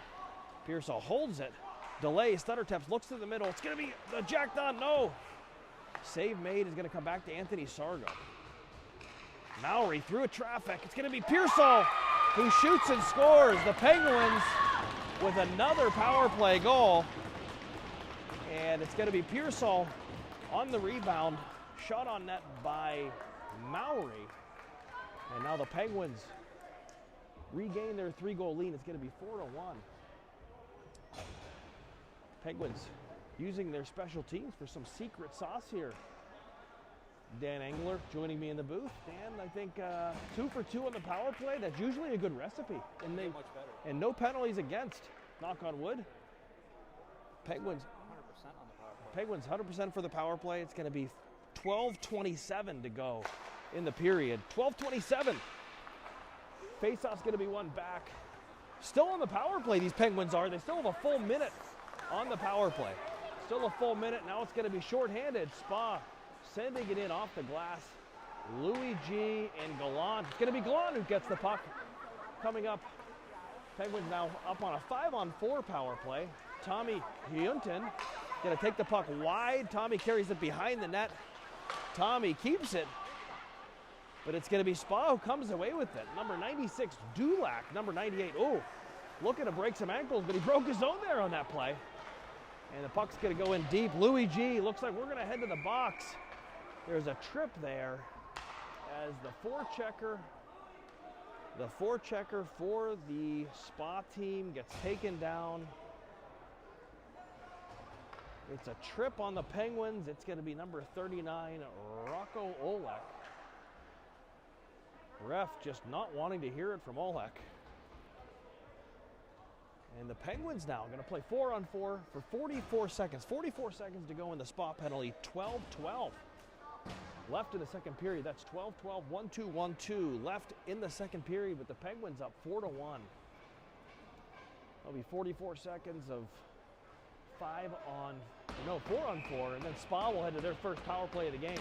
Pearsall holds it. Delay, stutter taps, looks to the middle. It's going to be the Jack Dunn. No. Save made is going to come back to Anthony Sargo. Mowry through a traffic. It's going to be Pearsall who shoots and scores. The Penguins with another power play goal. And it's going to be Pearsall on the rebound. Shot on net by Mowry. And now the Penguins regain their 3-goal lead. It's going to be 4-1. Penguins using their special teams for some secret sauce here. Dan Engler joining me in the booth. Dan, I think 2 for 2 on the power play. That's usually a good recipe. And, much better. And no penalties against, knock on wood. Penguins 100% on the power play. Penguins 100% for the power play. It's going to be 12:27 to go in the period. 12:27. Faceoff's going to be won back. Still on the power play, these Penguins are. They still have a full minute on the power play. Still a full minute. Now it's going to be shorthanded. Spa sending it in off the glass. Louis G and Gallant. It's going to be Gallant who gets the puck. Coming up, Penguins now up on a 5-on-4 power play. Tommy Hunton going to take the puck wide. Tommy carries it behind the net. Tommy keeps it, but it's going to be Spa who comes away with it. Number 96, Dulac. Number 98, oh, looking to break some ankles, but he broke his own there on that play. And the puck's going to go in deep. Louis G, looks like we're going to head to the box. There's a trip there as the forechecker for the Spa team gets taken down. It's a trip on the Penguins. It's going to be number 39, Rocco Olek. Ref just not wanting to hear it from Olek. And the Penguins now going to play 4-on-4 for 44 seconds. 44 seconds to go in the Spa penalty. 12-12 left in the second period. That's 12-12, 1-2, 1-2 left in the second period, but the Penguins up 4-1. That'll be 44 seconds of 4-on-4, and then Spa will head to their first power play of the game.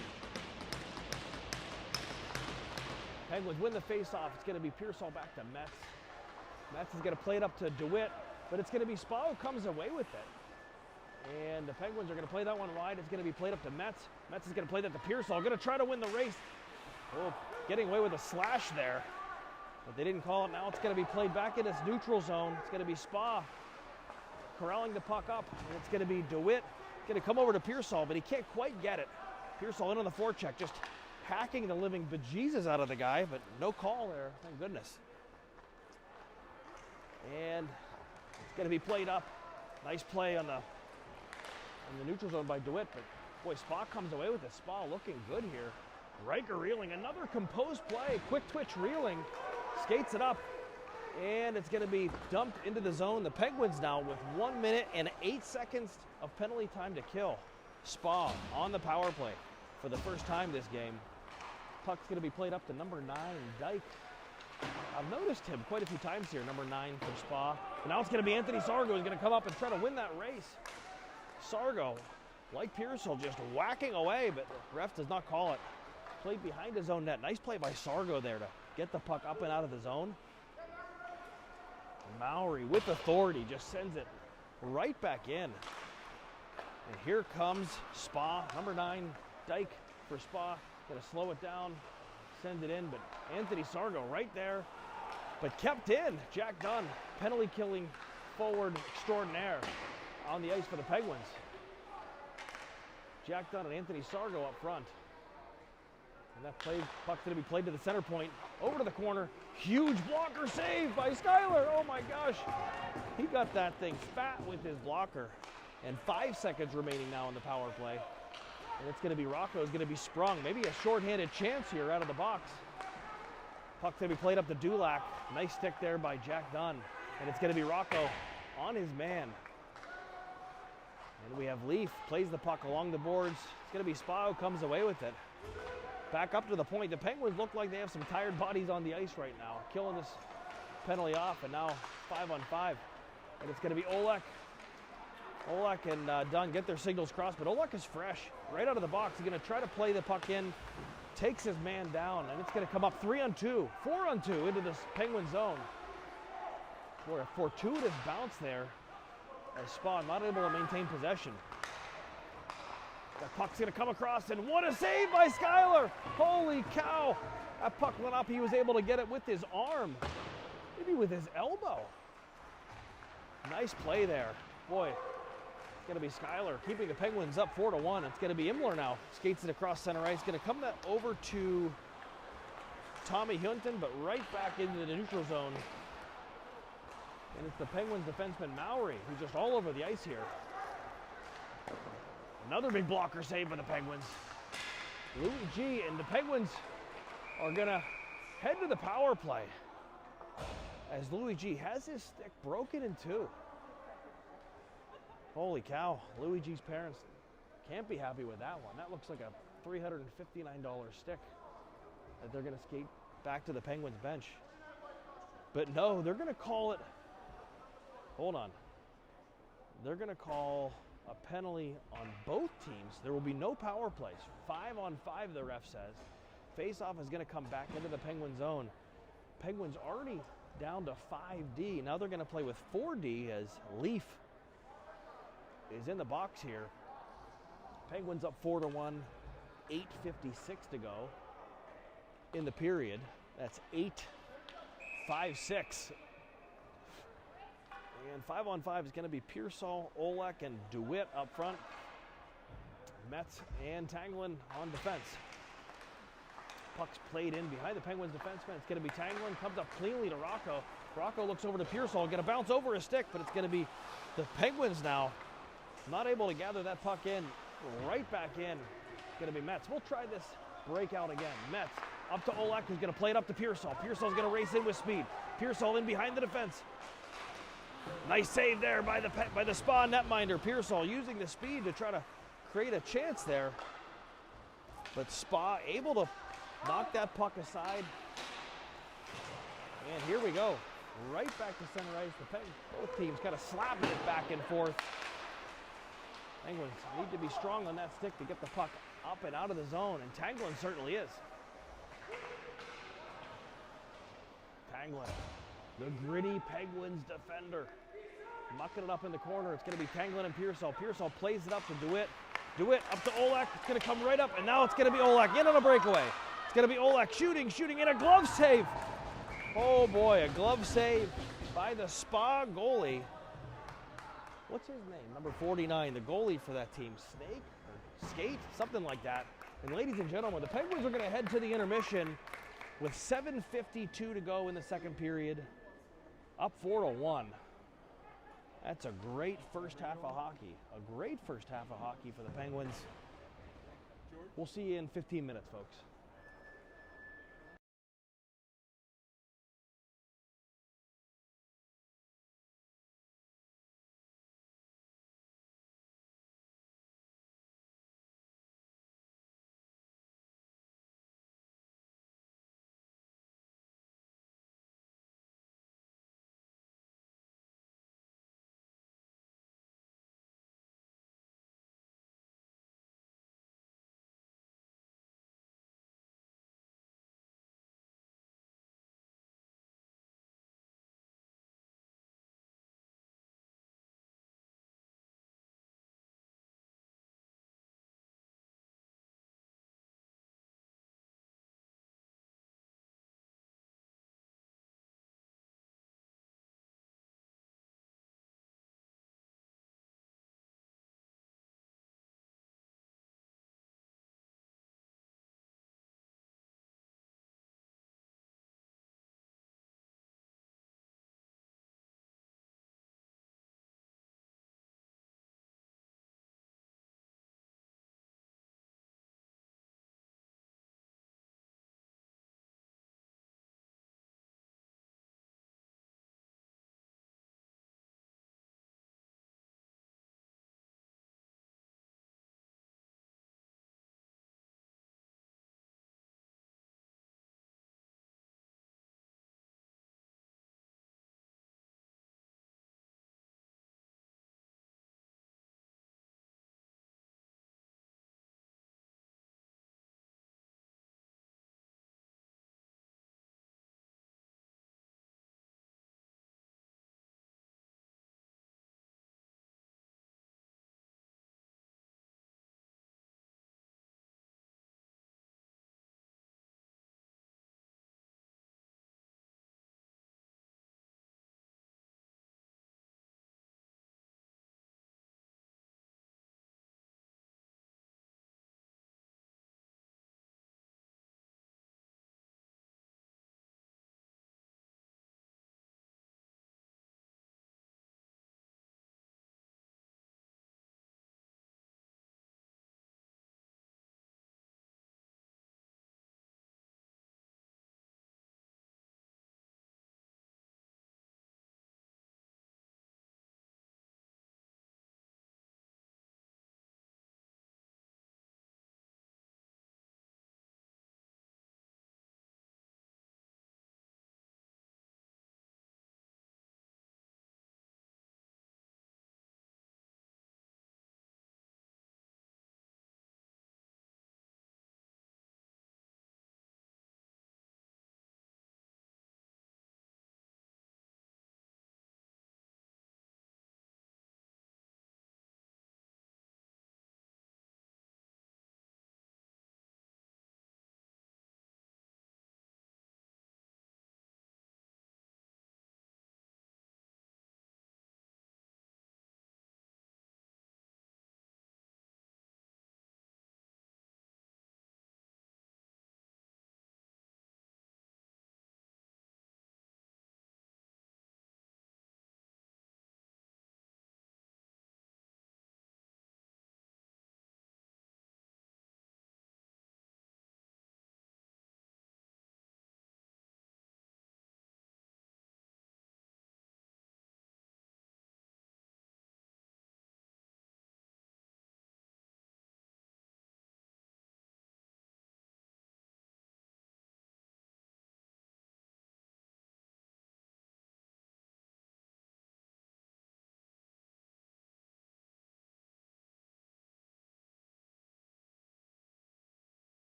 Penguins win the face-off. It's going to be Pearsall back to Metz. Metz is going to play it up to DeWitt, but it's going to be Spa who comes away with it. And the Penguins are going to play that one wide. It's going to be played up to Metz. Metz is going to play that to Pearsall. Going to try to win the race. Oh, getting away with a slash there, but they didn't call it. Now it's going to be played back in its neutral zone. It's going to be Spa corralling the puck up, and it's going to be DeWitt going to come over to Pearsall, but he can't quite get it. Pearsall in on the forecheck, just hacking the living bejesus out of the guy, but no call there, thank goodness. And it's going to be played up. Nice play on the neutral zone by DeWitt, but boy, Spa comes away with it. Spa looking good here. Riker reeling, another composed play, quick twitch reeling, skates it up, and it's going to be dumped into the zone. The Penguins now with 1 minute and 8 seconds of penalty time to kill. Spa on the power play for the first time this game. Puck's going to be played up to number 9, Dyke. I've noticed him quite a few times here, number 9 for Spa. And now it's going to be Anthony Sargo who's going to come up and try to win that race. Sargo, like Pearsall, just whacking away, but the ref does not call it. Played behind his own net. Nice play by Sargo there to get the puck up and out of the zone. Mowry with authority just sends it right back in. And here comes Spa, number 9, Dyke for Spa. Gonna slow it down, send it in, but Anthony Sargo right there, but kept in. Jack Dunn, penalty killing forward extraordinaire on the ice for the Penguins. Jack Dunn and Anthony Sargo up front. And that puck's gonna be played to the center point, over to the corner. Huge blocker save by Schuyler. Oh my gosh. He got that thing fat with his blocker. And 5 seconds remaining now in the power play. And it's going to be Rocco's going to be sprung. Maybe a shorthanded chance here out of the box. Puck's going to be played up to Dulac. Nice stick there by Jack Dunn. And it's going to be Rocco on his man. And we have Leaf, plays the puck along the boards. It's going to be Spa who comes away with it. Back up to the point. The Penguins look like they have some tired bodies on the ice right now. Killing this penalty off, and now 5-on-5. And it's going to be Olek. Olek and Dunn get their signals crossed, but Olek is fresh. Right out of the box, he's going to try to play the puck in. Takes his man down, and it's going to come up 3-on-2, 4-on-2 into this Penguin zone. Boy, a fortuitous bounce there as Spa not able to maintain possession. The puck's going to come across, and what a save by Schuyler! Holy cow! That puck went up. He was able to get it with his arm, maybe with his elbow. Nice play there. Boy, it's going to be Schuyler keeping the Penguins up 4-1. It's going to be Imler now. Skates it across center ice. Going to come that over to Tommy Hunton, but right back into the neutral zone. And it's the Penguins defenseman Mowry, who's just all over the ice here. Another big blocker save by the Penguins. Louis G, and the Penguins are going to head to the power play as Louis G has his stick broken in two. Holy cow, Luigi's parents can't be happy with that one. That looks like a $359 stick that they're going to skate back to the Penguins bench. But no, they're going to call it, hold on. They're going to call a penalty on both teams. There will be no power plays. 5-on-5, the ref says. Face-off is going to come back into the Penguin zone. Penguins already down to 5D. Now they're going to play with 4D as Leaf is in the box here. Penguins up 4-1, 8:56 to go in the period. That's 8-5-6. And 5-on-5 is going to be Pearsall, Olek, and DeWitt up front. Metz and Tanglin on defense. Puck's played in behind the Penguins defenseman. It's going to be Tanglin, comes up cleanly to Rocco. Rocco looks over to Pearsall, going to bounce over a stick, but it's going to be the Penguins now. Not able to gather that puck in. Right back in. Going to be Metz. We'll try this breakout again. Metz up to Olek, who's going to play it up to Pearsall. Pearsall's going to race in with speed. Pearsall in behind the defense. Nice save there by the Spa netminder. Pearsall using the speed to try to create a chance there. But Spa able to knock that puck aside. And here we go. Right back to center ice. Both teams kind of slapping it back and forth. Penguins need to be strong on that stick to get the puck up and out of the zone, and Tanglin certainly is. Tanglin, the gritty Penguins defender, mucking it up in the corner. It's going to be Tanglin and Pearsall. Pearsall plays it up to DeWitt. DeWitt up to Olek. It's going to come right up, and now it's going to be Olek in on a breakaway. It's going to be Olek shooting, and a glove save. Oh boy, a glove save by the Spa goalie. What's his name? Number 49, the goalie for that team. Snake or Skate? Something like that. And ladies and gentlemen, the Penguins are going to head to the intermission with 7:52 to go in the second period. Up 4-1. That's a great first half of hockey. A great first half of hockey for the Penguins. We'll see you in 15 minutes, folks.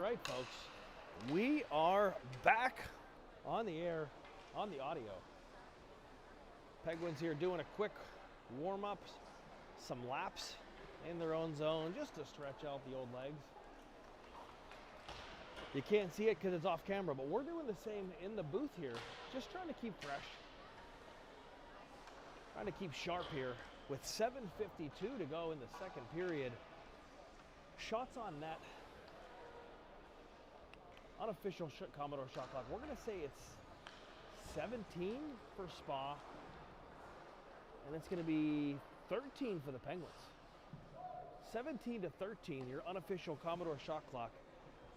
right, folks, we are back on the air, on the audio. Penguins here doing a quick warm-up, some laps in their own zone, just to stretch out the old legs. You can't see it because it's off camera, but we're doing the same in the booth here, just trying to keep fresh, trying to keep sharp here with 7:52 to go in the second period. Shots on net. Unofficial Commodore shot clock. We're going to say it's 17 for Spa, and it's going to be 13 for the Penguins. 17 to 13, your unofficial Commodore shot clock.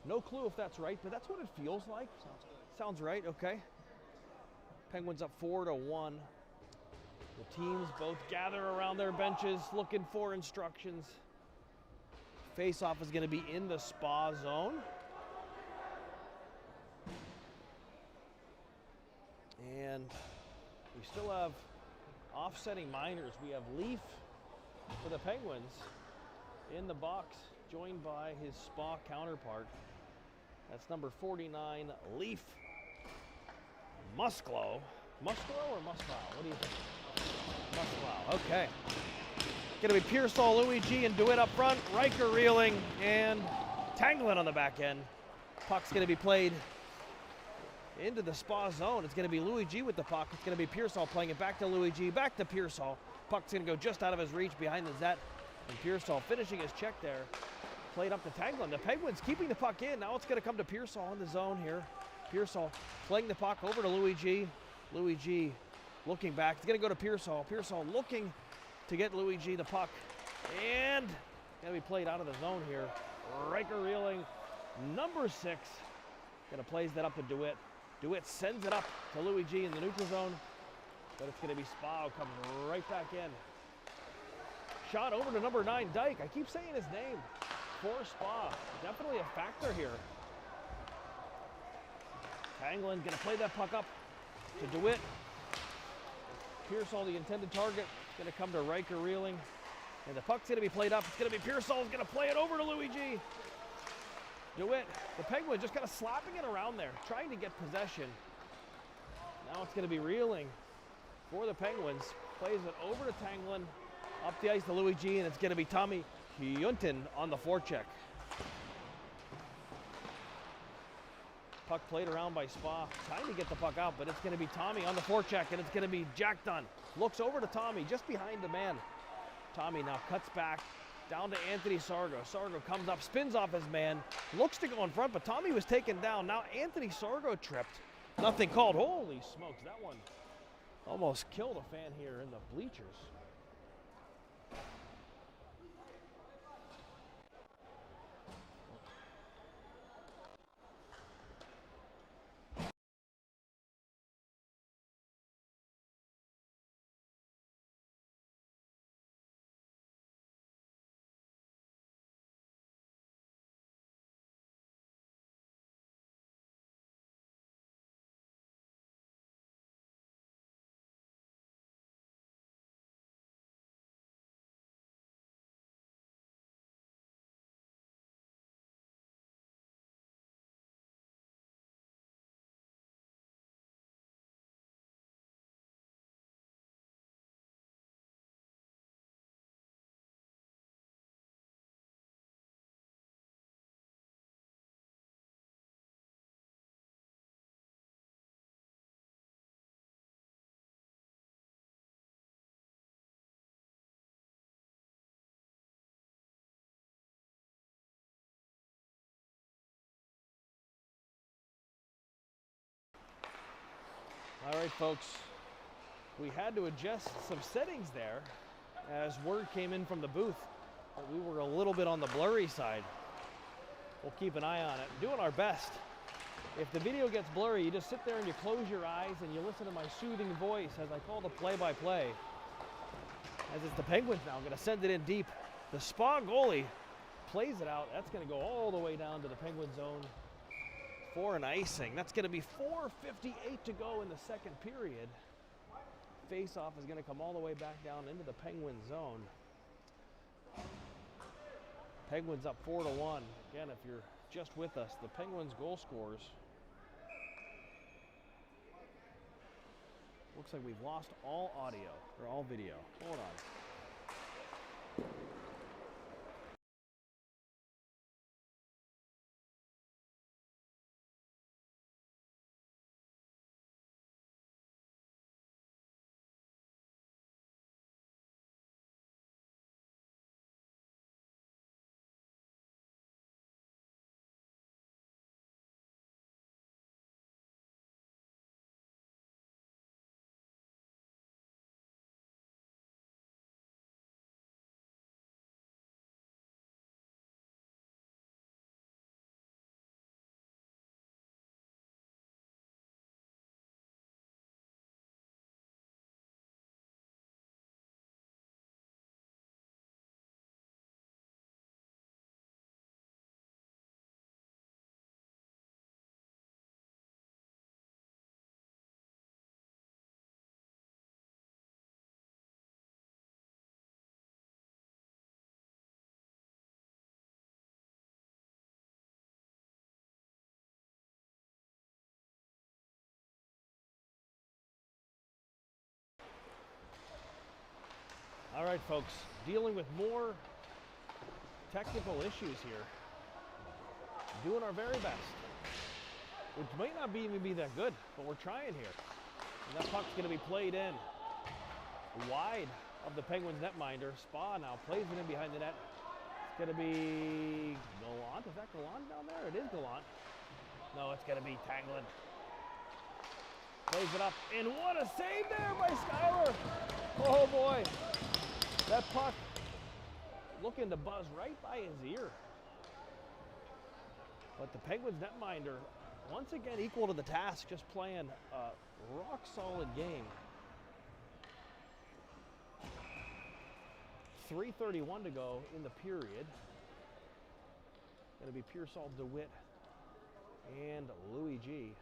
No clue if that's right, but that's what it feels like. Sounds good. Sounds right, okay. Penguins up 4-1. The teams both gather around their benches looking for instructions. Face-off is going to be in the Spa zone. And we still have offsetting minors. We have Leaf for the Penguins in the box, joined by his Spa counterpart. That's number 49, Leaf Musklow. Musklow or Musklow? What do you think? Musklow, okay. Gonna be Pearsall, Luigi, and DeWitt up front. Riker reeling and Tanglin on the back end. Puck's gonna be played into the Spa zone. It's gonna be Luigi with the puck. It's gonna be Pearsall playing it back to Luigi, back to Pearsall. Puck's gonna go just out of his reach behind the net. And Pearsall finishing his check there. Played up to Tanglin. The Penguins keeping the puck in. Now it's gonna come to Pearsall in the zone here. Pearsall playing the puck over to Luigi. Luigi looking back. It's gonna go to Pearsall. Pearsall looking to get Luigi the puck. And gonna be played out of the zone here. Riker reeling. Number 6. Gonna plays that up to DeWitt. DeWitt sends it up to Luigi in the neutral zone. But it's gonna be Spa who comes right back in. Shot over to number 9, Dyke. I keep saying his name. For Spa. Definitely a factor here. Tanglin gonna play that puck up to DeWitt. Pearsall, the intended target, going to come to Riker reeling. And the puck's going to be played up. It's going to be Pearsall's going to play it over to Luigi. DeWitt, the Penguins just kind of slapping it around there, trying to get possession. Now it's going to be reeling for the Penguins. Plays it over to Tanglin, up the ice to Luigi, and it's going to be Tommy Hyuntin on the forecheck. Puck played around by Spa, trying to get the puck out, but it's going to be Tommy on the forecheck, and it's going to be Jack Dunn. Looks over to Tommy, just behind the man. Tommy now cuts back, down to Anthony Sargo. Sargo comes up, spins off his man, looks to go in front, but Tommy was taken down. Now Anthony Sargo tripped. Nothing called. Holy smokes, that one almost killed a fan here in the bleachers. All right, folks, we had to adjust some settings there as word came in from the booth that we were a little bit on the blurry side. We'll keep an eye on it, doing our best. If the video gets blurry, you just sit there and you close your eyes and you listen to my soothing voice as I call the play-by-play. As it's the Penguins now, going to send it in deep. The Spa goalie plays it out. That's going to go all the way down to the Penguin zone for an icing. That's going to be 4:58 to go in the second period. Face-off is going to come all the way back down into the Penguin zone. Penguins up 4-1. Again, if you're just with us, the Penguins goal scorers. Looks like we've lost all audio, or all video. Hold on. All right, folks, dealing with more technical issues here. Doing our very best. Which might not even be that good, but we're trying here. And that puck's going to be played in wide of the Penguins netminder. Spa now plays it in behind the net. It's going to be Gallant. Is that Gallant down there? It is Gallant. No, it's going to be Tanglin. Plays it up, and what a save there by Schuyler. Oh boy. That puck looking to buzz right by his ear. But the Penguins netminder, once again equal to the task, just playing a rock-solid game. 3:31 to go in the period. Going to be Pearsall, DeWitt, and Louis G.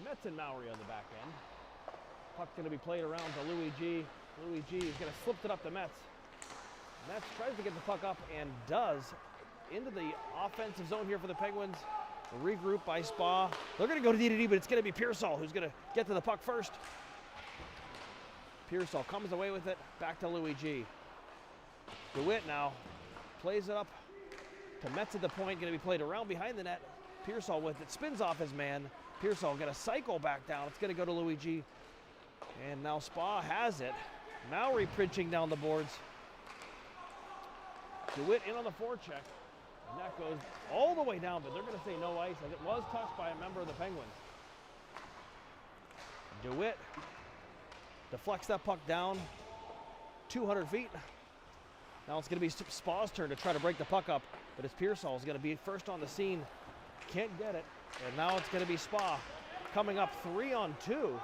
Metz and Mowry on the back end. Puck's going to be played around to Louis G. Louis G is going to slip it up to Metz. Metz tries to get the puck up and does. Into the offensive zone here for the Penguins. Regroup by Spa. They're going to go to D, but it's going to be Pearsall who's going to get to the puck first. Pearsall comes away with it. Back to Louis G. DeWitt now plays it up to Metz at the point. Going to be played around behind the net. Pearsall with it. Spins off his man. Pearsall going to cycle back down. It's going to go to Louis G. And now Spa has it. Mowry pinching down the boards. DeWitt in on the forecheck. And that goes all the way down, but they're going to say no ice, as it was touched by a member of the Penguins. DeWitt deflects that puck down 200 feet. Now it's going to be Spa's turn to try to break the puck up, but it's Pearsall is going to be first on the scene. Can't get it, and now it's going to be Spa coming up 3-on-2.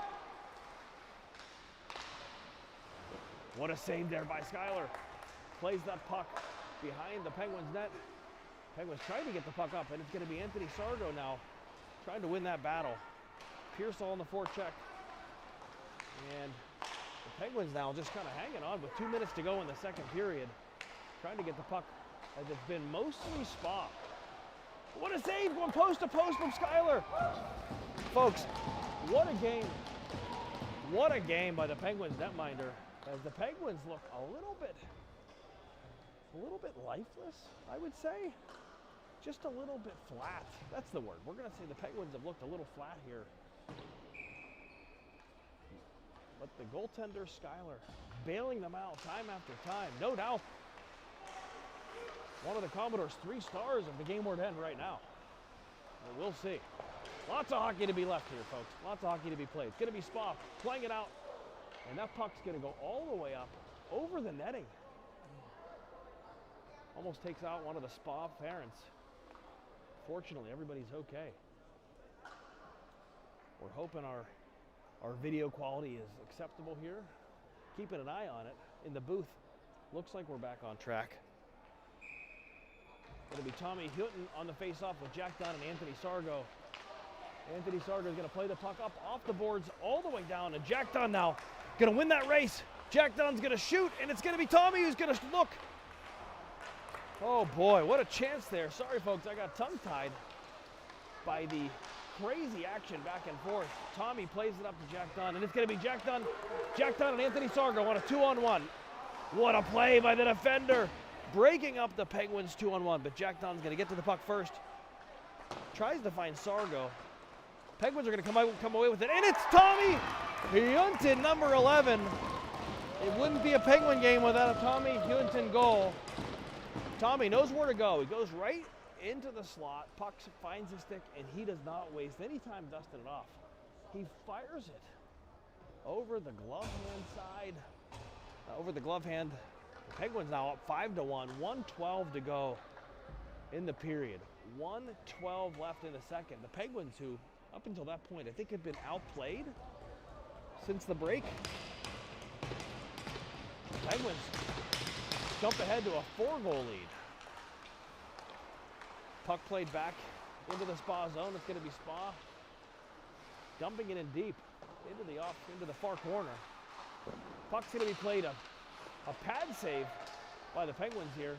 What a save there by Schuyler. Plays that puck behind the Penguins net. Penguins trying to get the puck up, and it's going to be Anthony Sargo now trying to win that battle. Pearsall on the forecheck. And the Penguins now just kind of hanging on with 2 minutes to go in the second period. Trying to get the puck, as it's been mostly Spa. What a save going post to post from Schuyler. Folks, what a game. What a game by the Penguins netminder, as the Penguins look a little bit lifeless, I would say. Just a little bit flat. That's the word. We're going to say the Penguins have looked a little flat here. But the goaltender, Schuyler, bailing them out time after time. No doubt one of the Commodores' 3 stars of the game word end right now. But we'll see. Lots of hockey to be left here, folks. Lots of hockey to be played. It's going to be Spa playing it out. And that puck's going to go all the way up over the netting. Almost takes out one of the Spa parents. Fortunately, everybody's okay. We're hoping our video quality is acceptable here. Keeping an eye on it. In the booth, looks like we're back on track. It'll be Tommy Hutton on the face-off with Jack Dunn and Anthony Sargo. Anthony Sargo is going to play the puck up off the boards all the way down, and Jack Dunn now going to win that race. Jack Dunn's going to shoot, and it's going to be Tommy who's going to look. Oh boy, what a chance there. Sorry folks, I got tongue-tied by the crazy action back and forth. Tommy plays it up to Jack Dunn, and it's going to be Jack Dunn and Anthony Sargo on a 2-on-1. What a play by the defender, breaking up the Penguins 2-on-1, but Jack Dunn's going to get to the puck first. Tries to find Sargo. Penguins are going to come away with it, and it's Tommy Hunton, number 11. It wouldn't be a Penguin game without a Tommy Hunton goal. Tommy knows where to go. He goes right into the slot, puck finds his stick, and he does not waste any time dusting it off. He fires it over the glove hand side. Over the glove hand. The Penguins now up 5-1, 1:12 to go in the period. 1:12 left in the second. The Penguins, who up until that point I think had been outplayed since the break. The Penguins jump ahead to a 4-goal lead. Puck played back into the Spa zone. It's going to be Spa dumping it in deep into the far corner. Puck's going to be played a pad save by the Penguins here,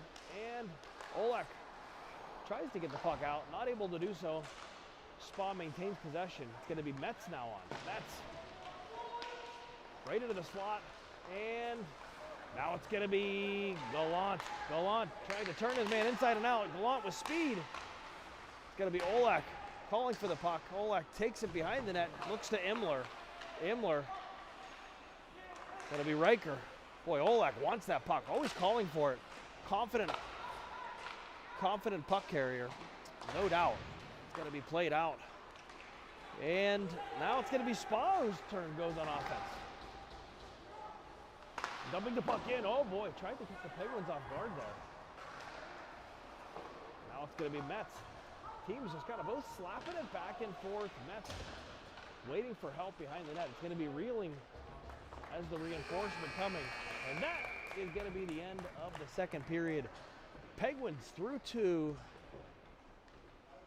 and Olek tries to get the puck out, not able to do so. Spa maintains possession. It's going to be Metz now on. Metz right into the slot, and now it's going to be Gallant. Gallant trying to turn his man inside and out. Gallant with speed. It's going to be Olek calling for the puck. Olek takes it behind the net, looks to Imler. Imler. Going to be Riker. Boy, Olek wants that puck, always calling for it. Confident puck carrier, no doubt. It's going to be played out. And now it's going to be Spa whose turn goes on offense. Dumping the puck in. Oh boy, tried to keep the Penguins off guard there. Now it's going to be Metz. Teams just kind of both slapping it back and forth. Metz waiting for help behind the net. It's going to be reeling as the reinforcement coming. And that is going to be the end of the second period. Penguins through 2,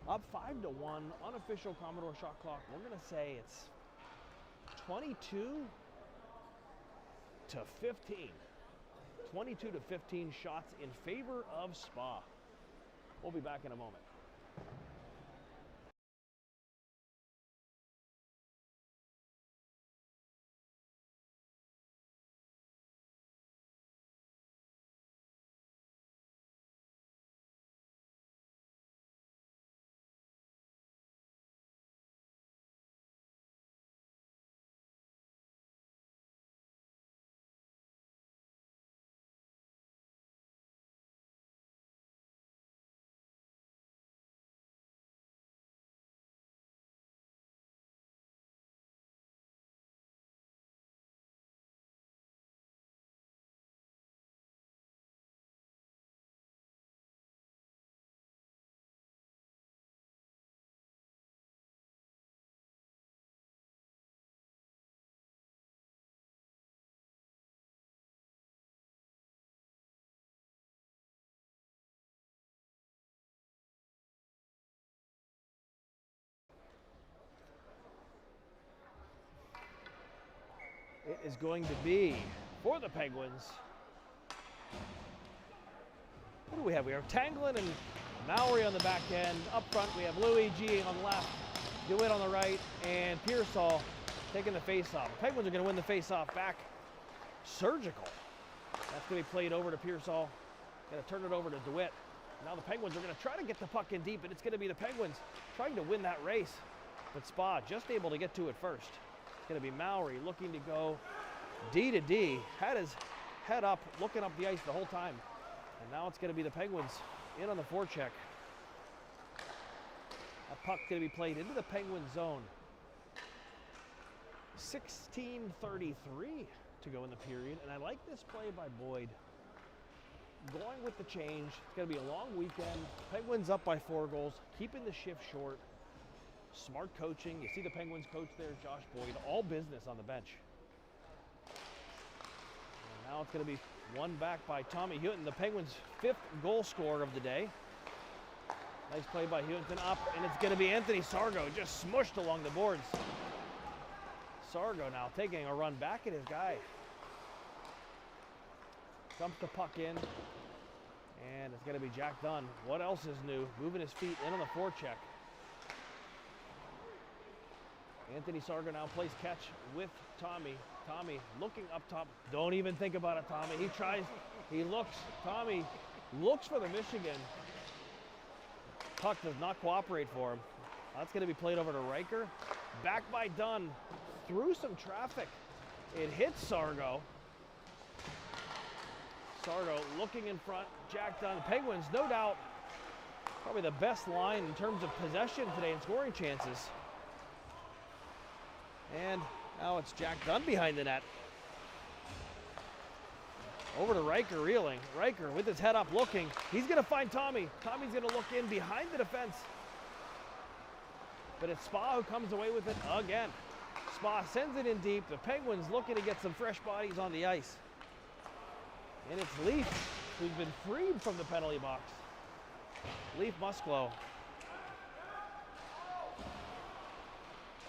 up 5-1, unofficial Commodore shot clock. We're going to say it's 22 to 15. 22 to 15 shots in favor of Spa. We'll be back in a moment. It is going to be, for the Penguins, what do we have? We have Tanglin and Mowry on the back end. Up front, we have Louis G on the left, DeWitt on the right, and Pearsall taking the face-off. The Penguins are going to win the face-off back. Surgical. That's going to be played over to Pearsall. Going to turn it over to DeWitt. Now the Penguins are going to try to get the puck in deep, and it's going to be the Penguins trying to win that race. But Spa just able to get to it first. Going to be Mowry looking to go D to D. Had his head up, looking up the ice the whole time. And now it's going to be the Penguins in on the forecheck. That puck going to be played into the Penguin zone. 16:33 to go in the period. And I like this play by Boyd. Going with the change. It's going to be a long weekend. Penguins up by 4 goals, keeping the shift short. Smart coaching. You see the Penguins coach there, Josh Boyd. All business on the bench. And now it's going to be won back by Tommy Hunton, the Penguins' 5th goal scorer of the day. Nice play by Hunton up, and it's going to be Anthony Sargo just smushed along the boards. Sargo now taking a run back at his guy. Dumps the puck in, and it's going going to be Jack Dunn. What else is new? Moving his feet in on the forecheck. Anthony Sargo now plays catch with Tommy. Tommy looking up top. Don't even think about it, Tommy. He tries, he looks. Tommy looks for the Michigan. Puck does not cooperate for him. That's going to be played over to Riker. Back by Dunn. Through some traffic. It hits Sargo. Sargo looking in front. Jack Dunn. Penguins, no doubt, probably the best line in terms of possession today and scoring chances. And now it's Jack Dunn behind the net. Over to Riker reeling. Riker with his head up looking. He's going to find Tommy. Tommy's going to look in behind the defense. But it's Spa who comes away with it again. Spa sends it in deep. The Penguins looking to get some fresh bodies on the ice. And it's Leaf who's been freed from the penalty box. Leaf Musklo.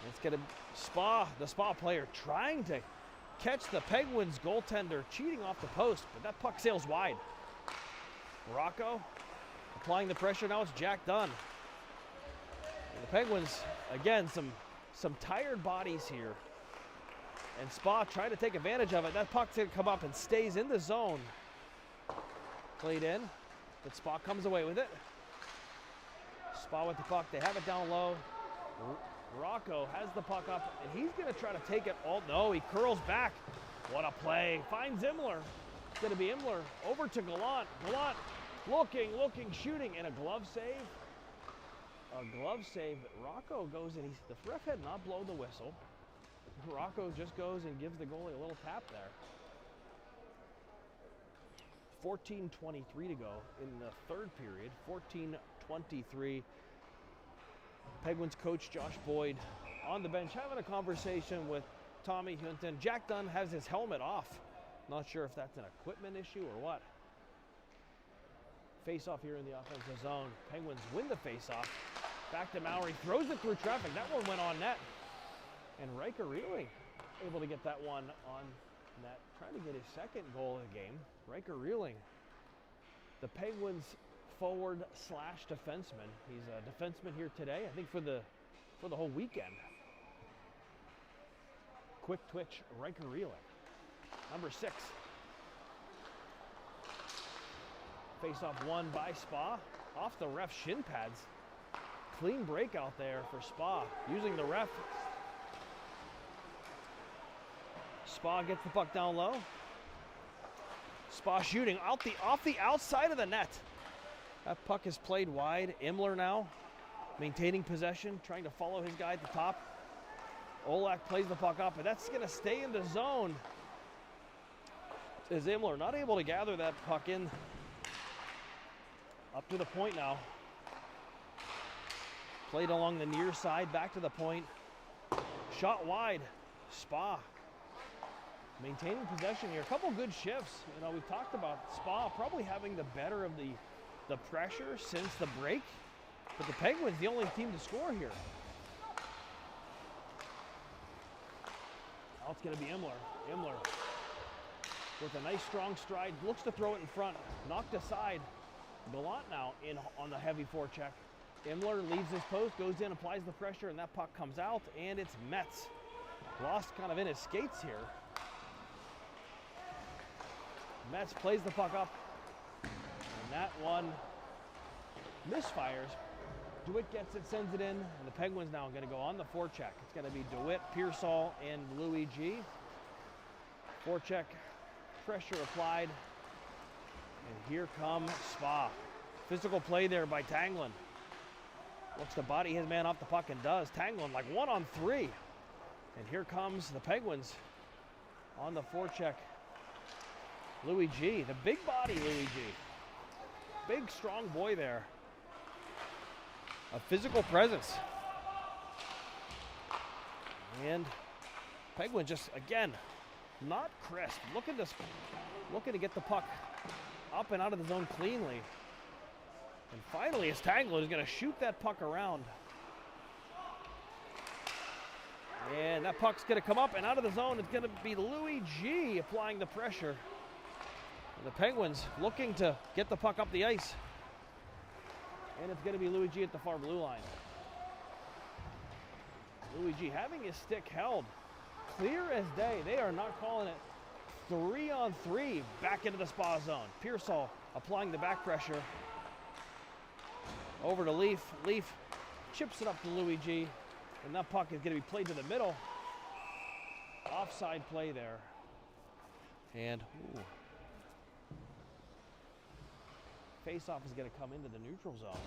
It's going to Spa, the Spa player, trying to catch the Penguins goaltender cheating off the post, but that puck sails wide. Rocco applying the pressure. Now it's Jack Dunn. And the Penguins, again, some tired bodies here. And Spa trying to take advantage of it. That puck's going to come up and stays in the zone. Played in, but Spa comes away with it. Spa with the puck. They have it down low. Rocco has the puck up, and he's going to try to take it all. No, he curls back. What a play. Finds Imler. It's going to be Imler over to Gallant. Gallant looking, shooting, and a glove save. A glove save. Rocco goes in. The ref had not blown the whistle. Rocco just goes and gives the goalie a little tap there. 14:23 to go in the third period. 14:23. Penguins coach Josh Boyd on the bench having a conversation with Tommy Hunton. Jack Dunn has his helmet off. Not sure if that's an equipment issue or what. Face-off here in the offensive zone. Penguins win the face-off. Back to Mowry. Throws it through traffic. That one went on net. And Riker Reeling able to get that one on net. Trying to get his second goal of the game. Riker Reeling, the Penguins forward slash defenseman. He's a defenseman here today, I think for the whole weekend. Quick twitch, Riker Reeling. Number 6. Face-off won by Spa. Off the ref shin pads. Clean break out there for Spa. Using the ref. Spa gets the puck down low. Spa shooting off the outside of the net. That puck is played wide. Imler now maintaining possession, trying to follow his guy at the top. Olak plays the puck up, but that's going to stay in the zone. Is Imler not able to gather that puck in? Up to the point now. Played along the near side, back to the point. Shot wide. Spa maintaining possession here. A couple good shifts. You know, we've talked about Spa probably having the better of the pressure since the break, but the Penguins the only team to score here. Now it's going to be Imler. Imler with a nice strong stride, looks to throw it in front, knocked aside. Gallant now in on the heavy forecheck. Imler leaves his post, goes in, applies the pressure, and that puck comes out, and it's Metz. Lost kind of in his skates here. Metz plays the puck up, and that one misfires. DeWitt gets it, sends it in, and the Penguins now are going to go on the forecheck. It's going to be DeWitt, Pearsall, and Louis G. Forecheck, pressure applied, and here comes Spa. Physical play there by Tanglin. Looks to body his man off the puck and does. Tanglin like 1-on-3. And here comes the Penguins on the forecheck. Louis G, the big body Louis G. Big, strong boy there. A physical presence. And Penguin just, again, not crisp. Looking to get the puck up and out of the zone cleanly. And finally, it's Tanglin who's going to shoot that puck around. And that puck's going to come up and out of the zone. It's going to be Louis G applying the pressure. And the Penguins looking to get the puck up the ice. And it's going to be Luigi at the far blue line. Luigi having his stick held clear as day. They are not calling it. 3-on-3 back into the Spa zone. Pearsall applying the back pressure. Over to Leaf. Leaf chips it up to Luigi. And that puck is going to be played to the middle. Offside play there. And face-off is going to come into the neutral zone.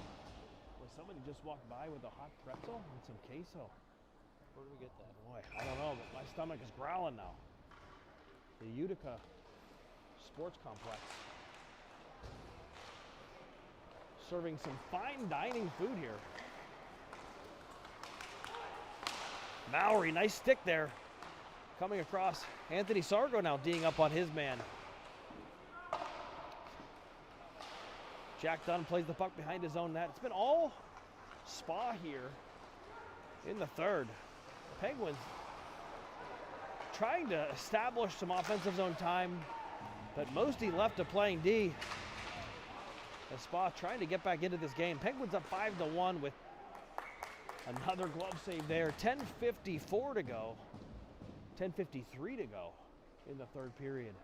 Boy, somebody just walked by with a hot pretzel and some queso. Where did we get that? Boy, I don't know, but my stomach is growling now. The Utica Sports Complex. Serving some fine dining food here. Mowry, nice stick there. Coming across. Anthony Sargo now D'ing up on his man. Jack Dunn plays the puck behind his own net. It's been all Spa here in the third. Penguins trying to establish some offensive zone time, but mostly left to playing D. As Spa trying to get back into this game. Penguins up 5-1 with another glove save there. 10:54 to go. 10:53 to go in the third period.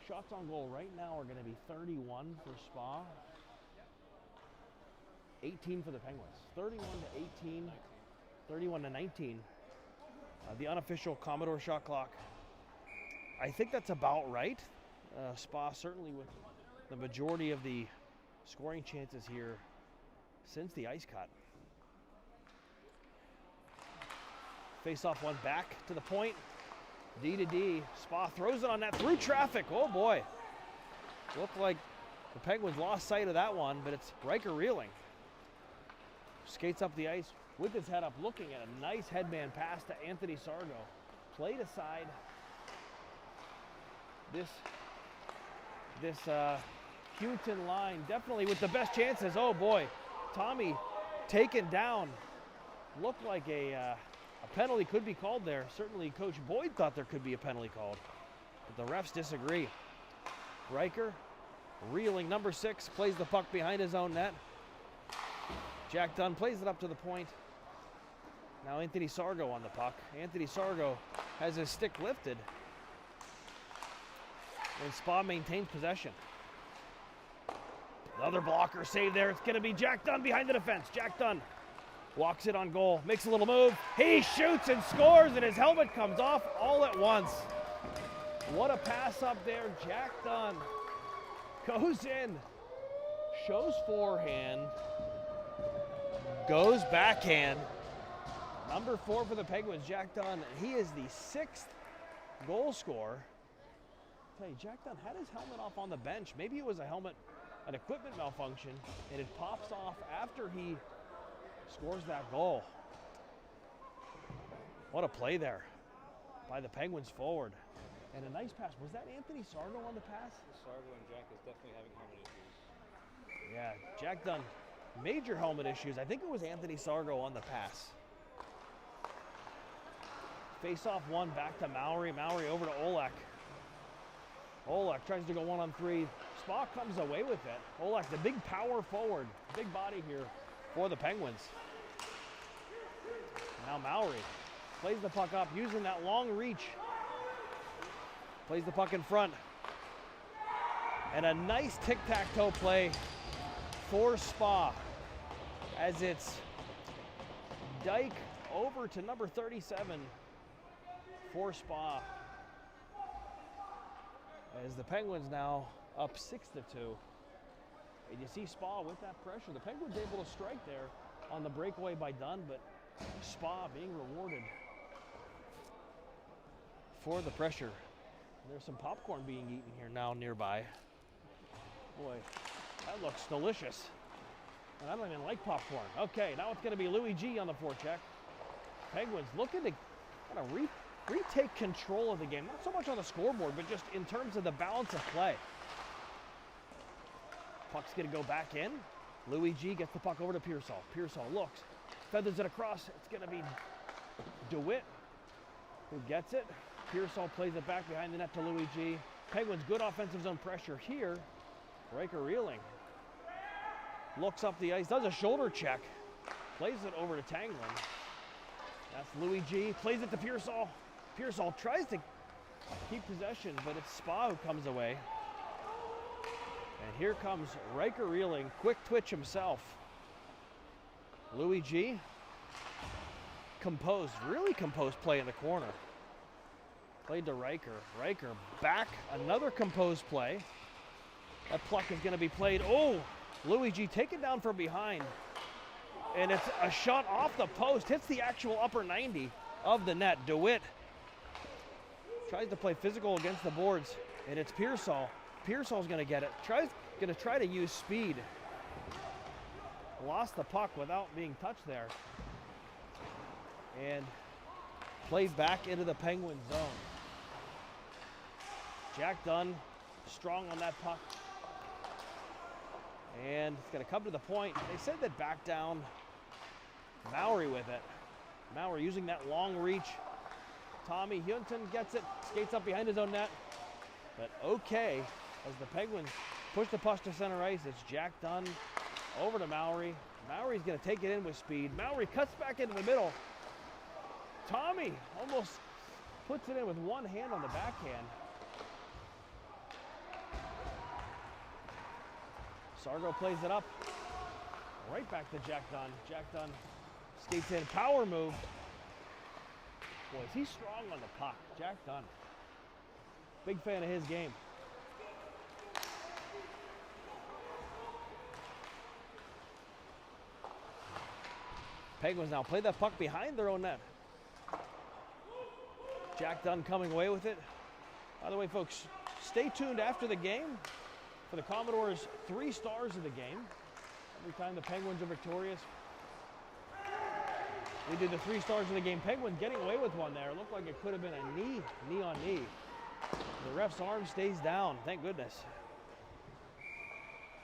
Shots on goal right now are going to be 31 for Spa. 18 for the Penguins. 31-18. 31-19. The unofficial Commodore shot clock. I think that's about right. Spa certainly with the majority of the scoring chances here since the ice cut. Face-off one back to the point. D to D. Spa throws it on net through traffic. Oh boy. Looked like the Penguins lost sight of that one, but it's Riker reeling. Skates up the ice with his head up, looking at a nice headman pass to Anthony Sargo. Played aside. This Houghton line definitely with the best chances. Oh boy. Tommy taken down. Looked like a penalty could be called there. Certainly Coach Boyd thought there could be a penalty called, but the refs disagree. Riker, reeling, number 6, plays the puck behind his own net. Jack Dunn plays it up to the point. Now Anthony Sargo on the puck. Anthony Sargo has his stick lifted. And Spa maintains possession. Another blocker save there. It's going to be Jack Dunn behind the defense. Jack Dunn walks it on goal, makes a little move. He shoots and scores, and his helmet comes off all at once. What a pass up there. Jack Dunn goes in, shows forehand, goes backhand. Number 4 for the Penguins, Jack Dunn. He is the 6th goal scorer. I'll tell you, Jack Dunn had his helmet off on the bench. Maybe it was an equipment malfunction, and it pops off after he scores that goal. What a play there by the Penguins forward. And a nice pass. Was that Anthony Sargo on the pass? Sargo and Jack is definitely having helmet issues. Yeah, Jack Dunn, major helmet issues. I think it was Anthony Sargo on the pass. Face-off one back to Mowry. Mowry over to Olek. Olek tries to go 1-on-3. Spa comes away with it. Olek, the big power forward. Big body here for the Penguins. Now Mowry plays the puck up, using that long reach. Plays the puck in front. And a nice tic-tac-toe play for Spa as it's Dyke over to number 37 for Spa. As the Penguins now up 6-2. And you see Spa with that pressure. The Penguins able to strike there on the breakaway by Dunn, but Spa being rewarded for the pressure. There's some popcorn being eaten here now nearby. Boy, that looks delicious. And I don't even like popcorn. Okay, now it's going to be Louis G on the forecheck. Penguins looking to kind of retake control of the game. Not so much on the scoreboard, but just in terms of the balance of play. Puck's going to go back in. Louis G gets the puck over to Pearsall. Pearsall looks, feathers it across. It's going to be DeWitt who gets it. Pearsall plays it back behind the net to Louis G. Penguins good offensive zone pressure here. Riker reeling. looks up the ice, does a shoulder check, plays it over to Tanglin. That's Louis G. Plays it to Pearsall. Pearsall tries to keep possession, but it's Spa who comes away. And here comes Riker reeling, quick twitch himself. Louis G. Composed, really composed play in the corner. Played to Riker. Riker back, another composed play. That puck is going to be played. Oh, Louis G taken down from behind. And it's a shot off the post, hits the actual upper 90 of the net. DeWitt tries to play physical against the boards, and it's Pearsall. Pearsall's going to get it. Going to try to use speed. Lost the puck without being touched there. And played back into the Penguin zone. Jack Dunn strong on that puck. And it's going to come to the point. They said that back down. Maori with it. Maori using that long reach. Tommy Hunton gets it, skates up behind his own net. But okay, as the Penguins push the puck to center ice, it's Jack Dunn over to Maori. Maori's going to take it in with speed. Maori cuts back into the middle. Tommy almost puts it in with one hand on the backhand. Sargo plays it up. Right back to Jack Dunn. Jack Dunn skates in, power move. Boy, is he strong on the puck. Jack Dunn. Big fan of his game. Penguins now play that puck behind their own net. Jack Dunn coming away with it. By the way, folks, stay tuned after the game for the Commodores' 3 stars of the game. Every time the Penguins are victorious, we do the 3 stars of the game. Penguins getting away with one there. It looked like it could have been a knee on knee. The ref's arm stays down, thank goodness.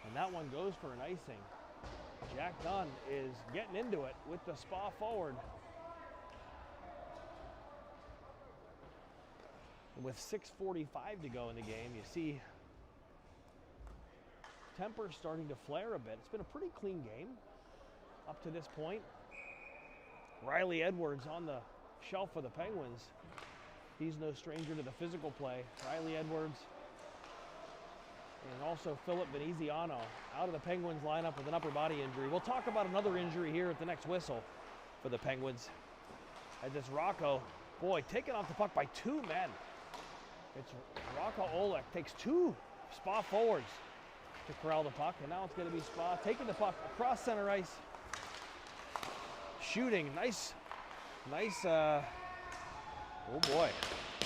And that one goes for an icing. Jack Dunn is getting into it with the Spa forward. And with 6:45 to go in the game, you see temper starting to flare a bit. It's been a pretty clean game up to this point. Riley Edwards on the shelf for the Penguins. He's no stranger to the physical play. Riley Edwards and also Philip Veneziano out of the Penguins lineup with an upper body injury. We'll talk about another injury here at the next whistle for the Penguins. As it's Rocco, boy, taken off the puck by 2 men. It's Rocco Olek, takes 2 Spa forwards to corral the puck, and now it's going to be Spa taking the puck across center ice. Shooting, nice, oh boy,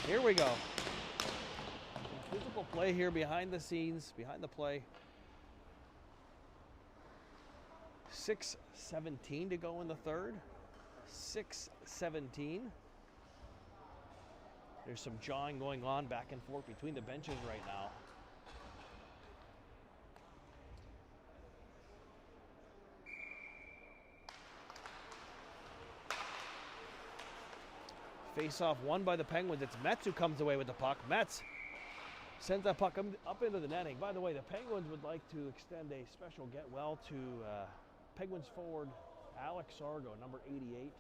here we go. Physical play here behind the scenes, behind the play. 6:17 to go in the third. 6:17. There's some jawing going on back and forth between the benches right now. Face-off won by the Penguins. It's Metz who comes away with the puck. Metz sends that puck up into the netting. By the way, the Penguins would like to extend a special get well to Penguins forward Alex Sargo, number 88.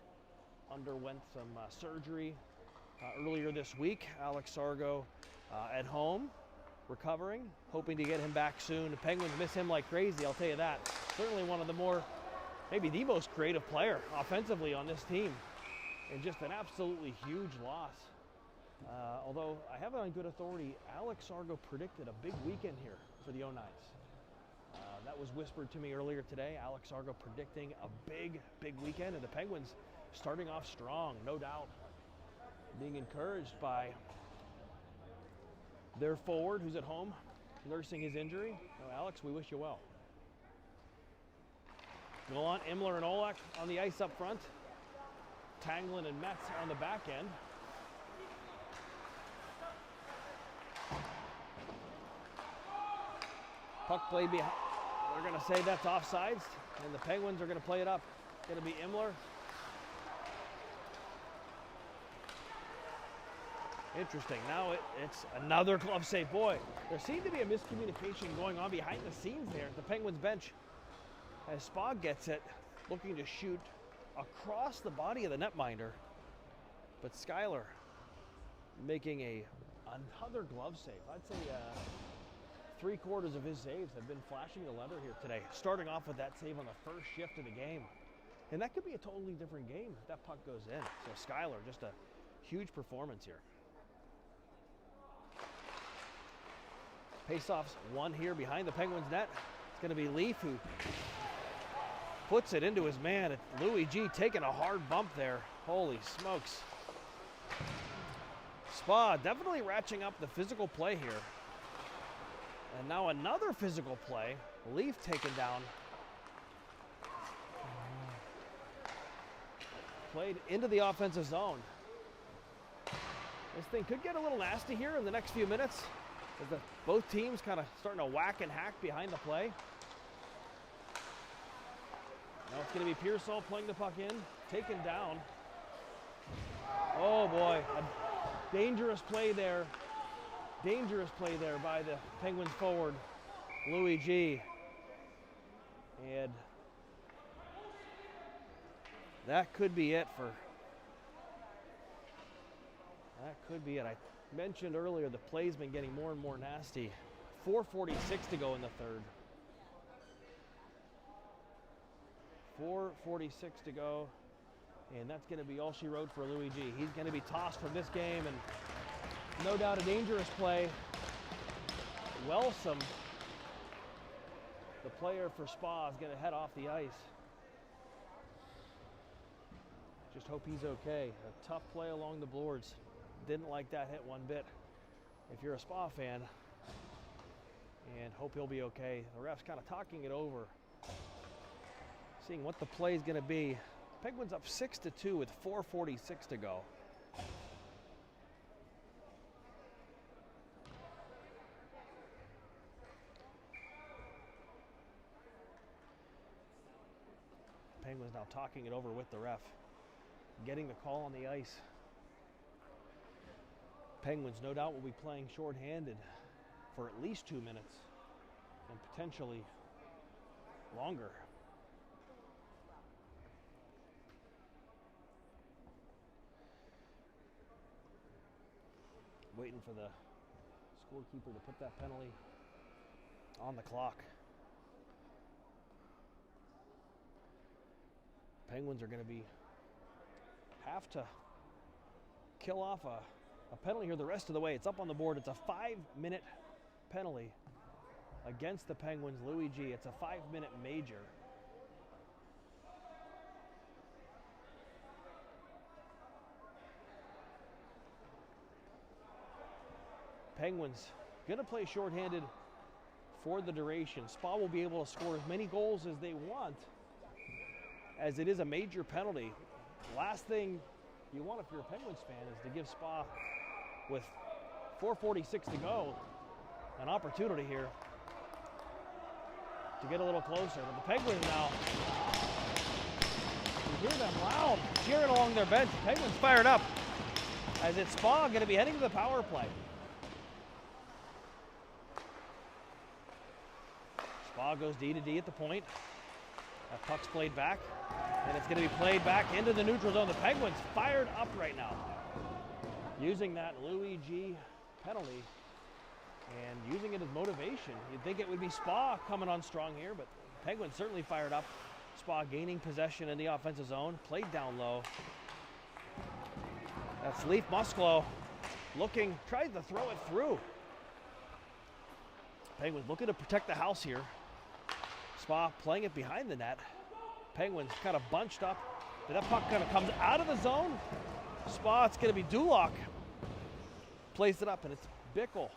Underwent some surgery earlier this week. Alex Sargo at home, recovering, hoping to get him back soon. The Penguins miss him like crazy, I'll tell you that. Certainly one of the more, maybe the most creative player offensively on this team. And just an absolutely huge loss. Although I have it on good authority, Alex Sargo predicted a big weekend here for the O-Knights. That was whispered to me earlier today. Alex Sargo predicting a big weekend, and the Penguins starting off strong, no doubt. Being encouraged by their forward, who's at home, nursing his injury. Oh, Alex, we wish you well. Gallant, Imler, and Olek on the ice up front. Tanglin and Metz on the back end. Puck played behind. They're going to say that's offsides, and the Penguins are going to play it up. It's going to be Imler. Interesting. Now it's another glove save. Boy, there seemed to be a miscommunication going on behind the scenes there at the Penguins bench. as Spa gets it, looking to shoot across the body of the netminder. But Skyler making another glove save. I'd say 3/4 of his saves have been flashing the leather here today, starting off with that save on the first shift of the game. And that could be a totally different game if that puck goes in. So Skyler, just a huge performance here. Faceoffs one here behind the Penguins net. It's going to be Leaf who puts it into his man. Louis G taking a hard bump there. Holy smokes. Spa definitely ratcheting up the physical play here. And now another physical play. Leaf taken down. Played into the offensive zone. This thing could get a little nasty here in the next few minutes. Both teams kind of starting to whack and hack behind the play. Now it's going to be Pearsall playing the puck in, taken down. Oh boy, a dangerous play there. Dangerous play there by the Penguins forward, Louis G. And that could be it for, that could be it. I mentioned earlier the play's been getting more and more nasty. 4:46 to go in the third. 4:46 to go. And that's going to be all she wrote for Louis G. He's going to be tossed from this game, and no doubt a dangerous play. Wellsome, the player for Spa, is going to head off the ice. Just hope he's okay. A tough play along the boards. Didn't like that hit one bit. If you're a Spa fan, and hope he'll be okay. The ref's kind of talking it over, seeing what the play is going to be. Penguins up 6-2 with 4:46 to go. Penguins now talking it over with the ref, getting the call on the ice. Penguins no doubt will be playing shorthanded for at least 2 minutes and potentially longer. Waiting for the scorekeeper to put that penalty on the clock. Penguins are going to have to kill off a penalty here the rest of the way. It's up on the board. It's a 5-minute penalty against the Penguins. Louis G. It's a 5-minute major. Penguins going to play shorthanded for the duration. Spa will be able to score as many goals as they want, as it is a major penalty. Last thing you want if you're a Penguins fan is to give Spa, with 4:46 to go, an opportunity here to get a little closer. But the Penguins now, you hear them loud cheering along their bench. The Penguins fired up, as it's Spa going to be heading to the power play. Spa goes D-to-D at the point. That puck's played back, and it's going to be played back into the neutral zone. The Penguins fired up right now, using that Louis G penalty and using it as motivation. You'd think it would be Spa coming on strong here, but Penguins certainly fired up. Spa gaining possession in the offensive zone, played down low. That's Leaf Musklo looking, tries to throw it through. Penguins looking to protect the house here. Spa playing it behind the net. Penguins kind of bunched up. But that puck kind of comes out of the zone. Spa, it's going to be Duloc. Plays it up, and it's Bickle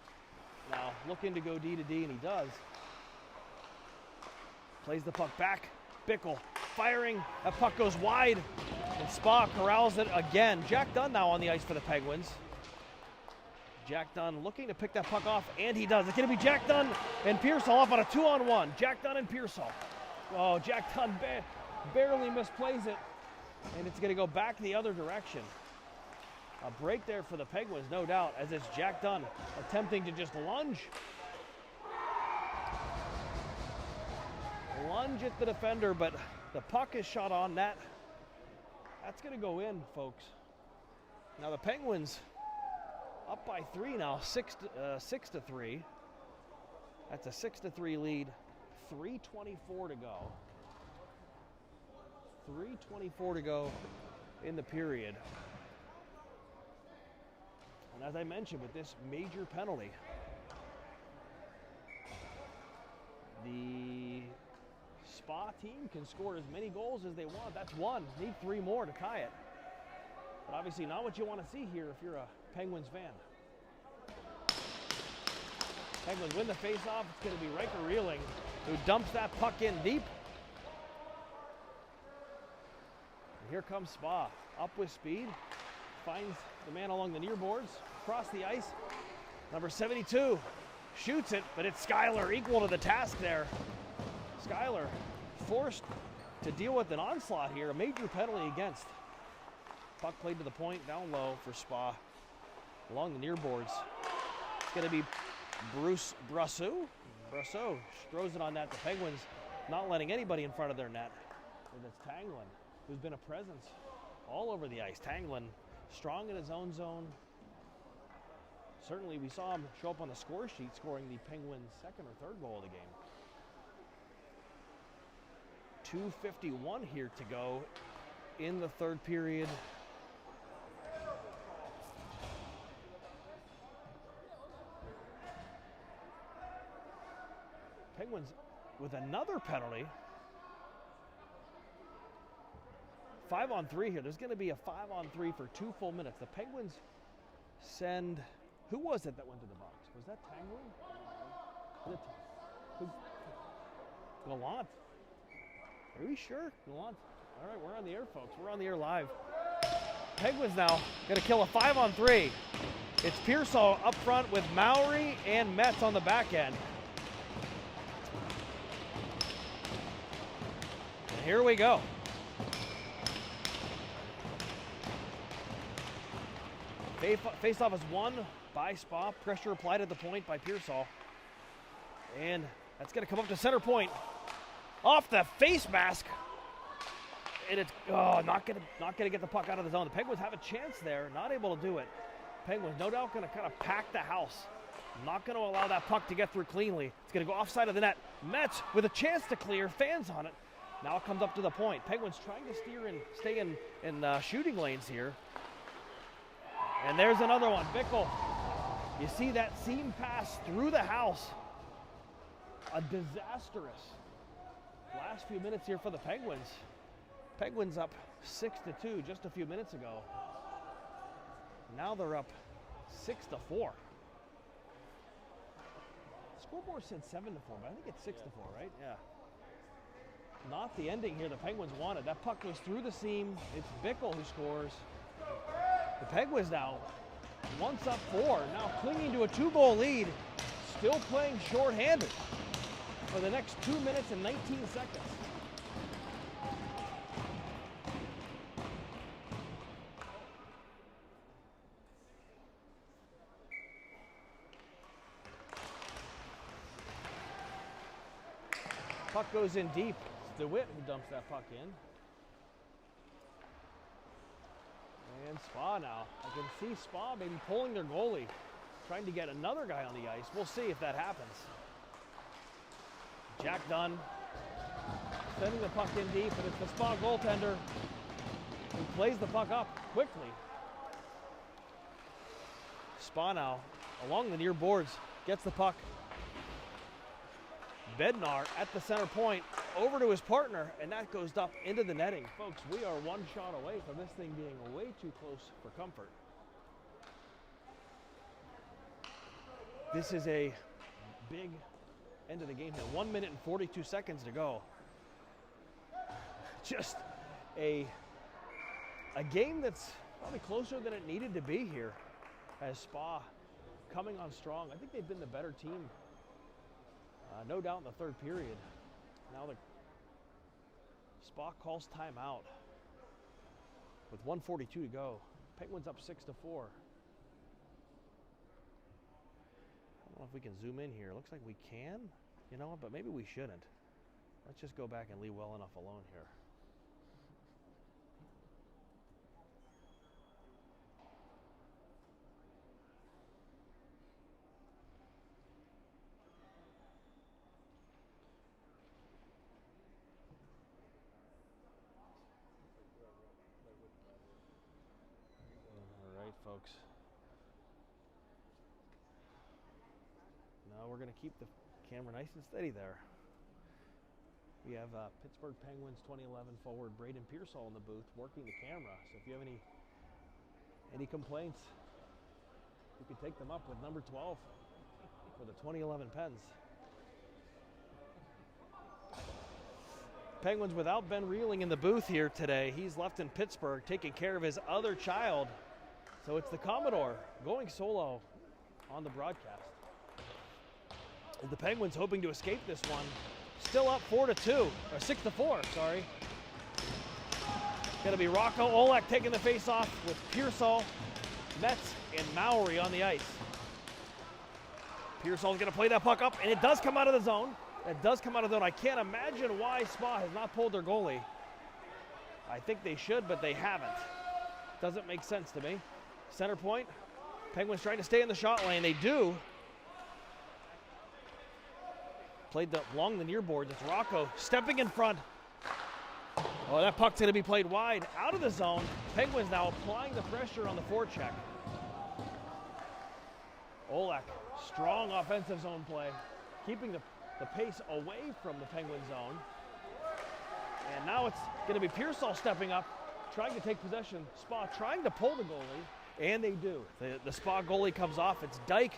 now looking to go D-to-D, and he does. Plays the puck back. Bickle firing. That puck goes wide, and Spa corrals it again. Jack Dunn now on the ice for the Penguins. Jack Dunn looking to pick that puck off, and he does. It's going to be Jack Dunn and Pearsall off on a 2-on-1. Jack Dunn and Pearsall. Oh, Jack Dunn barely misplays it, and it's going to go back the other direction. A break there for the Penguins, no doubt, as it's Jack Dunn attempting to just lunge lunge at the defender, but the puck is shot on net. That's going to go in, folks. Now the Penguins up by 3 now, 6-3. That's a 6-3 lead. 3:24 to go. 3:24 to go in the period. And as I mentioned, with this major penalty, the Spa team can score as many goals as they want. That's one. Need 3 more to tie it. But obviously not what you want to see here if you're a Penguins fan. Penguins win the face-off. It's going to be Riker Reeling who dumps that puck in deep. And here comes Spa, up with speed, finds the man along the near boards, across the ice. Number 72 shoots it, but it's Schuyler equal to the task there. Schuyler forced to deal with an onslaught here, a major penalty against. Puck played to the point, down low for Spa, along the near boards. It's going to be Brosseau throws it on net. The Penguins not letting anybody in front of their net. And it's Tanglin, who's been a presence all over the ice. Tanglin, strong in his own zone. Certainly we saw him show up on the score sheet, scoring the Penguins' 2nd or 3rd goal of the game. 2:51 here to go in the 3rd period. Penguins with another penalty. 5-on-3 here. There's going to be a 5-on-3 for 2 full minutes. The Penguins send, who was it that went to the box? Was that Tanglin? Gallant. Are we sure? Gallant. All right, we're on the air, folks. We're on the air live. Penguins now going to kill a 5-on-3. It's Pearsall up front with Mowry and Metz on the back end. And here we go. Face-off is won by Spa. Pressure applied at the point by Pearsall. And that's going to come up to center point. Off the face mask. And it's not going to get the puck out of the zone. The Penguins have a chance there, not able to do it. Penguins no doubt going to kind of pack the house. Not going to allow that puck to get through cleanly. It's going to go offside of the net. Metz with a chance to clear, fans on it. Now it comes up to the point. Penguins trying to steer and stay in shooting lanes here. And there's another one. Bickle. You see that seam pass through the house. A disastrous last few minutes here for the Penguins. Penguins up 6-2 just a few minutes ago. Now they're up 6-4. Scoreboard said 7-4, but I think it's 6-4, right? Yeah. Not the ending here the Penguins wanted. That puck goes through the seam. It's Bickle who scores. The Penguins now, once up 4, now clinging to a 2-goal lead, still playing shorthanded for the next 2 minutes and 19 seconds. Puck goes in deep. It's DeWitt who dumps that puck in. And Spa now. I can see Spa maybe pulling their goalie, trying to get another guy on the ice. We'll see if that happens. Jack Dunn sending the puck in deep, and it's the Spa goaltender who plays the puck up quickly. Spa now along the near boards, gets the puck. Bednar at the center point, over to his partner, and that goes up into the netting. Folks, we are one shot away from this thing being way too close for comfort. This is a big end of the game here. 1 minute and 42 seconds to go. Just a game that's probably closer than it needed to be here, as Spa coming on strong. I think they've been the better team. No doubt in the 3rd period. Now the Spa calls timeout with 1:42 to go. Penguins up 6-4. I don't know if we can zoom in here. Looks like we can, you know, but maybe we shouldn't. Let's just go back and leave well enough alone here. All right, folks. Now we're going to keep the camera nice and steady there. We have Pittsburgh Penguins 2011 forward Braden Pearsall in the booth working the camera. So if you have any complaints, you can take them up with number 12 for the 2011 Pens. Penguins without Ben Reeling in the booth here today. He's left in Pittsburgh taking care of his other child. So it's the Commodore going solo on the broadcast. The Penguins hoping to escape this one. Still up 4-2, or 6-4, sorry. Gonna be Rocco Olek taking the face-off with Pearsall, Metz, and Mowry on the ice. Pearsall's gonna play that puck up, and it does come out of the zone. It does come out of the zone. I can't imagine why Spa has not pulled their goalie. I think they should, but they haven't. Doesn't make sense to me. Center point, Penguins trying to stay in the shot lane. They do. Played along the near boards. It's Rocco stepping in front. Oh, that puck's going to be played wide out of the zone. Penguins now applying the pressure on the forecheck. Olek, strong offensive zone play, keeping the pace away from the Penguin zone. And now it's going to be Pearsall stepping up, trying to take possession. Spa trying to pull the goalie, and they do. The Spa goalie comes off. It's Dyke,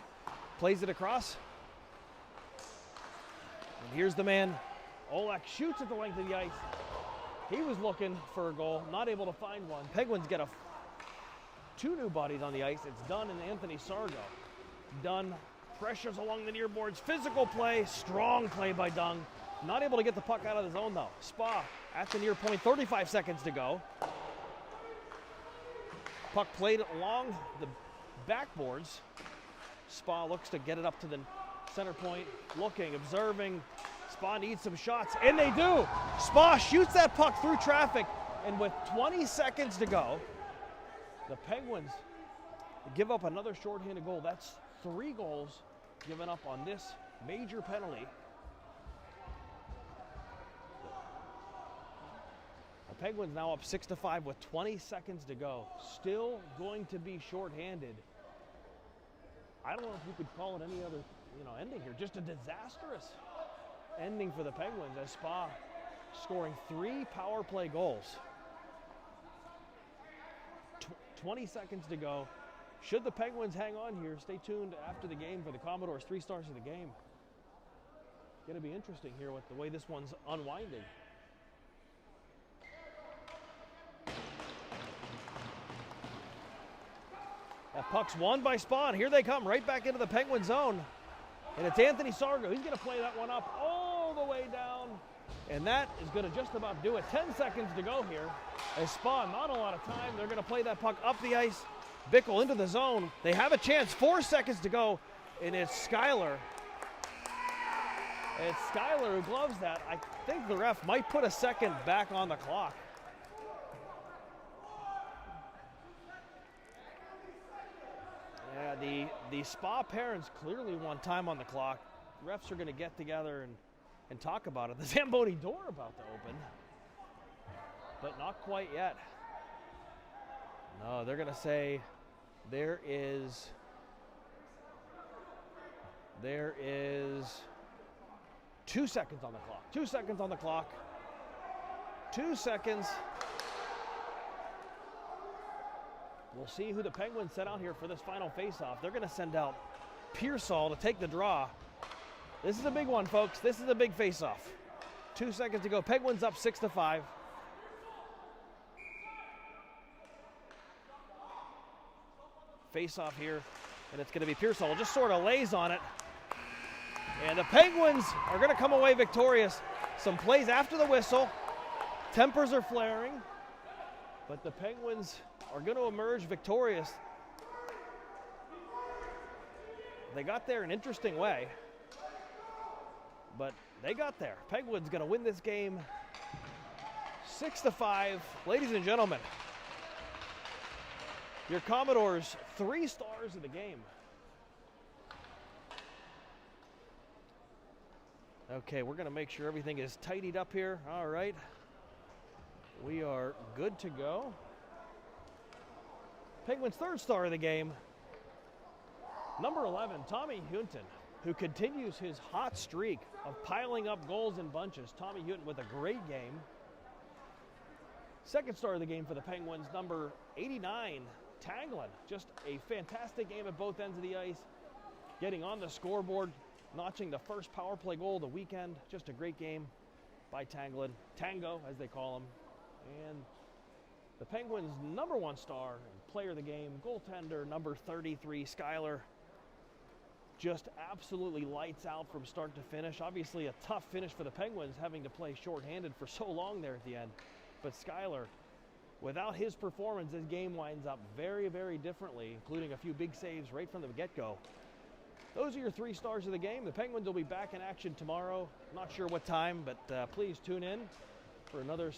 plays it across. And here's the man. Olek shoots at the length of the ice. He was looking for a goal, not able to find one. Penguins get two new bodies on the ice. It's Dunn and Anthony Sargo. Dunn pressures along the near boards. Physical play, strong play by Dunn. Not able to get the puck out of the zone though. Spa at the near point, 35 seconds to go. Puck played along the backboards. Spa looks to get it up to the center point, looking, observing. Spa needs some shots, and they do. Spa shoots that puck through traffic, and with 20 seconds to go, the Penguins give up another shorthanded goal. That's 3 goals given up on this major penalty. The Penguins now up 6-5 with 20 seconds to go. Still going to be shorthanded. I don't know if you could call it any other ending here. Just a disastrous ending for the Penguins as Spa scoring 3 power play goals. 20 seconds to go. Should the Penguins hang on here, stay tuned after the game for the Commodores' 3 stars of the game. Going to be interesting here with the way this one's unwinding. That puck's won by Spa, and here they come right back into the Penguin zone. And it's Anthony Sargo. He's going to play that one up all the way down. And that is going to just about do it. 10 seconds to go here. As Spa, not a lot of time. They're going to play that puck up the ice. Bickle into the zone. They have a chance. 4 seconds to go. And it's Schuyler. It's Schuyler who gloves that. I think the ref might put a second back on the clock. Yeah, the Spa parents clearly want time on the clock. Refs are going to get together and talk about it. The Zamboni door about to open, but not quite yet. No, they're going to say there is 2 seconds on the clock. 2 seconds on the clock. 2 seconds. We'll see who the Penguins set out here for this final faceoff. They're going to send out Pearsall to take the draw. This is a big one, folks. This is a big faceoff. 2 seconds to go. Penguins up 6-5. Faceoff here, and it's going to be Pearsall. Just sort of lays on it. And the Penguins are going to come away victorious. Some plays after the whistle. Tempers are flaring, but the Penguins are going to emerge victorious. They got there an interesting way, but they got there. Penguins going to win this game 6-5. Ladies and gentlemen, your Commodores' 3 stars of the game. Okay, we're going to make sure everything is tidied up here. All right. We are good to go. Penguins' 3rd star of the game, number 11, Tommy Hunton, who continues his hot streak of piling up goals in bunches. Tommy Hunton with a great game. 2nd star of the game for the Penguins, number 89, Tanglin. Just a fantastic game at both ends of the ice, getting on the scoreboard, notching the first power play goal of the weekend. Just a great game by Tanglin. Tango, as they call him. And the Penguins' number 1 star and player of the game, goaltender number 33, Skyler. Just absolutely lights out from start to finish. Obviously a tough finish for the Penguins, having to play shorthanded for so long there at the end. But Skyler, without his performance, this game winds up very, very differently, including a few big saves right from the get-go. Those are your 3 stars of the game. The Penguins will be back in action tomorrow. Not sure what time, but please tune in for another